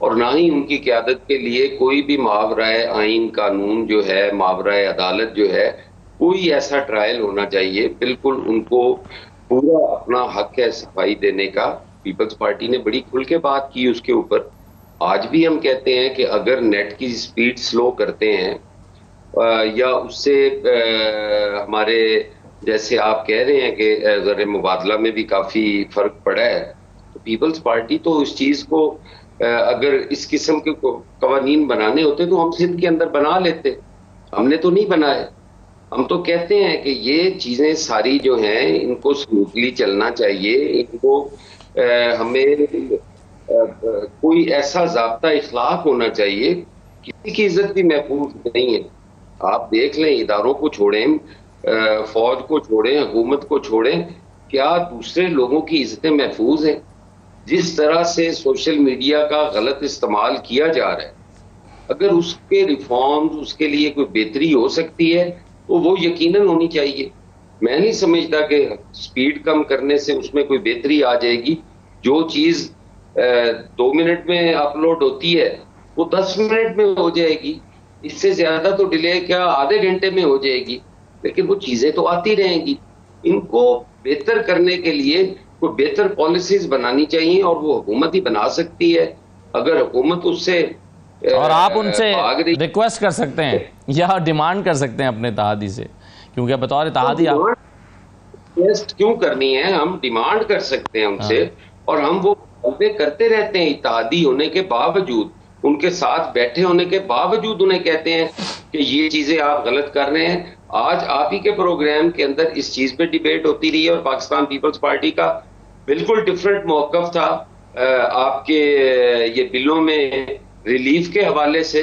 और ना ही उनकी क़यादत के लिए कोई भी मावराए आइन कानून जो है, मावराए अदालत जो है, कोई ऐसा ट्रायल होना चाहिए। बिल्कुल उनको पूरा अपना हक है सफाई देने का। पीपल्स पार्टी ने बड़ी खुल के बात की उसके ऊपर। आज भी हम कहते हैं कि अगर नेट की स्पीड स्लो करते हैं या उससे हमारे, जैसे आप कह रहे हैं कि ज़र मुबादला में भी काफ़ी फ़र्क पड़ा है, तो पीपल्स पार्टी तो उस चीज़ को, अगर इस किस्म के कवानीन बनाने होते तो हम सिंध के अंदर बना लेते, हमने तो नहीं बनाए। हम तो कहते हैं कि ये चीजें सारी जो हैं इनको स्मूथली चलना चाहिए, इनको हमें कोई ऐसा ज़ाब्ता इखलाक होना चाहिए, किसी की इज्जत भी महफूज नहीं है। आप देख लें, इदारों को छोड़ें, फौज को छोड़ें, हुकूमत को छोड़ें, क्या दूसरे लोगों की इज्जतें महफूज हैं? जिस तरह से सोशल मीडिया का गलत इस्तेमाल किया जा रहा है, अगर उसके रिफॉर्म्स, उसके लिए कोई बेहतरी हो सकती है तो वो यकीनन होनी चाहिए। मैं नहीं समझता कि स्पीड कम करने से उसमें कोई बेहतरी आ जाएगी। जो चीज 2 मिनट में अपलोड होती है वो 10 मिनट में हो जाएगी, इससे ज्यादा तो डिले क्या आधे घंटे में हो जाएगी, लेकिन वो चीजें तो आती रहेंगी। इनको बेहतर करने के लिए कोई बेहतर पॉलिसीज बनानी चाहिए और वो हुकूमत ही बना सकती है। अगर हुकूमत उससे और आप उनसे रिक्वेस्ट कर सकते हैं या डिमांड कर सकते हैं अपने इत्तेहादी से, क्योंकि बतौर इत्तेहादी आप रिक्वेस्ट क्यों करनी है, हम डिमांड कर सकते हैं उनसे। और हम वो करते रहते हैं, इत्तेहादी होने के बावजूद, उनके साथ बैठे होने के बावजूद उन्हें कहते हैं कि ये चीजें आप गलत कर रहे हैं। आज आप ही के प्रोग्राम के अंदर इस चीज पे डिबेट होती रही है और पाकिस्तान पीपल्स पार्टी का बिल्कुल डिफरेंट मौकफ था आपके ये बिलों में रिलीफ के हवाले से।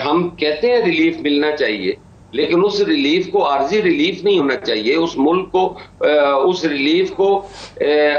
हम कहते हैं रिलीफ मिलना चाहिए, लेकिन उस रिलीफ को आर्जी रिलीफ नहीं होना चाहिए। उस मुल्क को उस रिलीफ को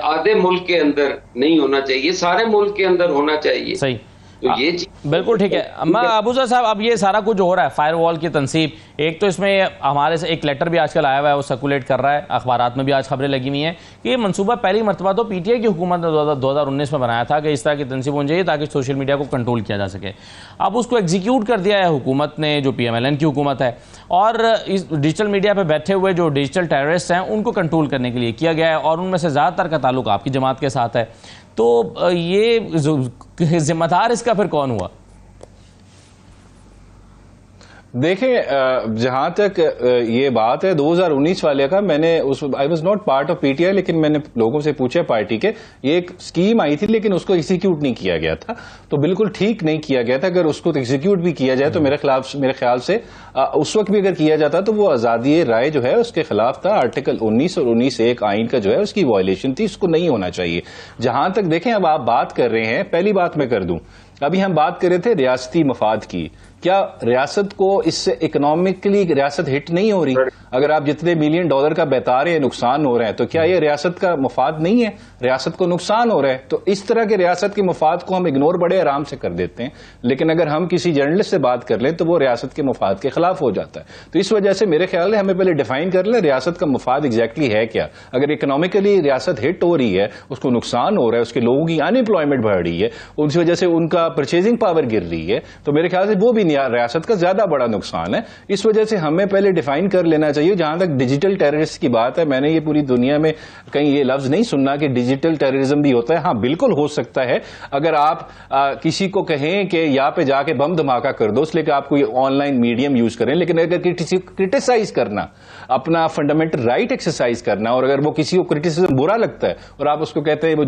आधे मुल्क के अंदर नहीं होना चाहिए, सारे मुल्क के अंदर होना चाहिए। सही, तो ये बिल्कुल ठीक है। अबूजर साहब, अब ये सारा कुछ जो हो रहा है, फायरवॉल की तनसीब, एक तो इसमें हमारे से एक लेटर भी आजकल आया हुआ है, वो सर्कुलेट कर रहा है, अखबारात में भी आज खबरें लगी हुई हैं कि ये मनसूबा पहली मरतबा तो पीटीआई की हुकूमत ने 2019 में बनाया था कि इस तरह की तनसीब होनी चाहिए ताकि सोशल मीडिया को कंट्रोल किया जा सके। अब उसको एग्जीक्यूट कर दिया है हुकूमत ने, जो PMLN की हुकूमत है, और इस डिजिटल मीडिया पर बैठे हुए जो डिजिटल टेररिस्ट हैं उनको कंट्रोल करने के लिए किया गया है, और उनमें से ज़्यादातर का ताल्लुक आपकी जमात के साथ है। तो ये जिम्मेदार इसका फिर कौन हुआ? देखें, जहां तक ये बात है 2019 वाले का, मैंने I was not part of PTI, लेकिन मैंने लोगों से पूछा पार्टी के, ये एक स्कीम आई थी लेकिन उसको एग्जीक्यूट नहीं किया गया था, तो बिल्कुल ठीक नहीं किया गया था। अगर उसको एग्जीक्यूट भी किया जाए तो मेरे ख्याल से उस वक्त भी अगर किया जाता तो वो आजादी राय जो है उसके खिलाफ था। आर्टिकल 19 और 19(1) आइन का जो है उसकी वायलेशन थी, उसको नहीं होना चाहिए। जहां तक देखें, अब आप बात कर रहे हैं, पहली बात मैं कर दूं, अभी हम बात कर रहे थे रियासती मफाद की, क्या रियासत को इससे इकोनॉमिकली रियासत हिट नहीं हो रही? अगर आप जितने $1 मिलियन का बता रहे हैं नुकसान हो रहे हैं, तो क्या ये रियासत का मफाद नहीं है? रियासत को नुकसान हो रहा है। तो इस तरह के रियासत के मफाद को हम इग्नोर बड़े आराम से कर देते हैं, लेकिन अगर हम किसी जर्नलिस्ट से बात कर लें तो वो रियासत के मफाद के खिलाफ हो जाता है। तो इस वजह से मेरे ख्याल है हमें पहले डिफाइन कर लें रियासत का मफाद एग्जैक्टली है क्या। अगर इकोनॉमिकली रियासत हिट हो रही है, उसको नुकसान हो रहा है, उसके लोगों की अनएम्प्लॉयमेंट बढ़ रही है, उस वजह से उनका परचेजिंग पावर गिर रही है, तो मेरे ख्याल से वो भी रियासत का ज्यादा बड़ा नुकसान है। इस वजह से हमें पहले डिफाइन कर लेना चाहिए। जहां तक डिजिटल टेररिस्ट की बात है, मैंने ये पूरी दुनिया में कहीं ये लफ्ज नहीं सुना कि डिजिटल टेररिज्म भी होता है। हाँ, बिल्कुल हो सकता है। अगर आप किसी को कहें कि यहाँ पे जाके बम धमाका कर दो, इसलिए कि आप कोई ऑनलाइन मीडियम यूज करें, लेकिन अगर किसी को क्रिटिसाइज करना, अपना फंडामेंटल राइट एक्सरसाइज करना, और अगर वो किसी को क्रिटिसिज्म बुरा लगता है और आप उसको कहते हैं वो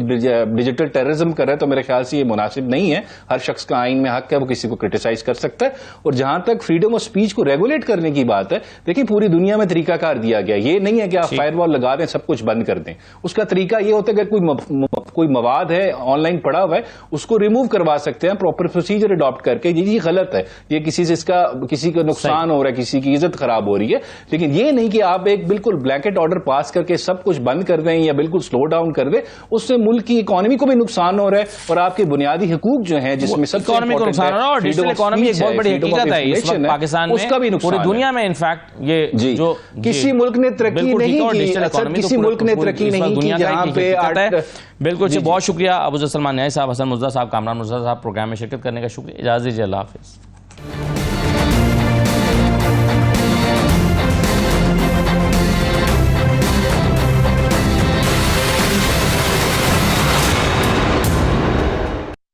डिजिटल टेररिज्म कर रहे हैं, तो मेरे ख्याल से ये मुनासिब नहीं है। हर शख्स का आइन में हक है, वो किसी को क्रिटिसाइज कर सकता है। और जहां तक फ्रीडम ऑफ स्पीच को रेगुलेट करने की बात है, देखिए पूरी दुनिया में तरीकाकार दिया गया। ये नहीं है कि आप फायरवॉल लगा दें, सब कुछ बंद कर दें। उसका तरीका ये होता है कि कोई मवाद है ऑनलाइन पड़ा हुआ है, उसको रिमूव करवा सकते हैं प्रॉपर प्रोसीजर अडॉप्ट करके। ये गलत है, ये किसी का नुकसान हो रहा है, किसी की इज्जत खराब हो रही है। लेकिन ये नहीं कि आप एक बिल्कुल ब्लैंकेट ऑर्डर पास करके सब कुछ बंद कर दें या बिल्कुल स्लो डाउन कर दें। उससे मुल्क की इकोनॉमी को भी नुकसान हो रहा है और आपके बुनियादी हुकूक जो है, जिसमें सबसे इकोनॉमी को नुकसान हो रहा है। और डिजिटल इकोनॉमी एक बहुत बड़ी हकीकत है इस वक्त पाकिस्तान में, उसका भी नुकसान, पूरी दुनिया में। इनफैक्ट ये जो किसी मुल्क ने तरक्की नहीं की, किसी मुल्क ने तरक्की नहीं की जहां पे बिल्कुल। बहुत शुक्रिया अबूजर सलमान न्याय साहब, हसन मुर्तज़ा साहब, कामरान मुर्तज़ा साहब, प्रोग्राम में शिरकत करने का शुक्रिया। इजाज़त दीजिए, अल्लाह हाफिज़।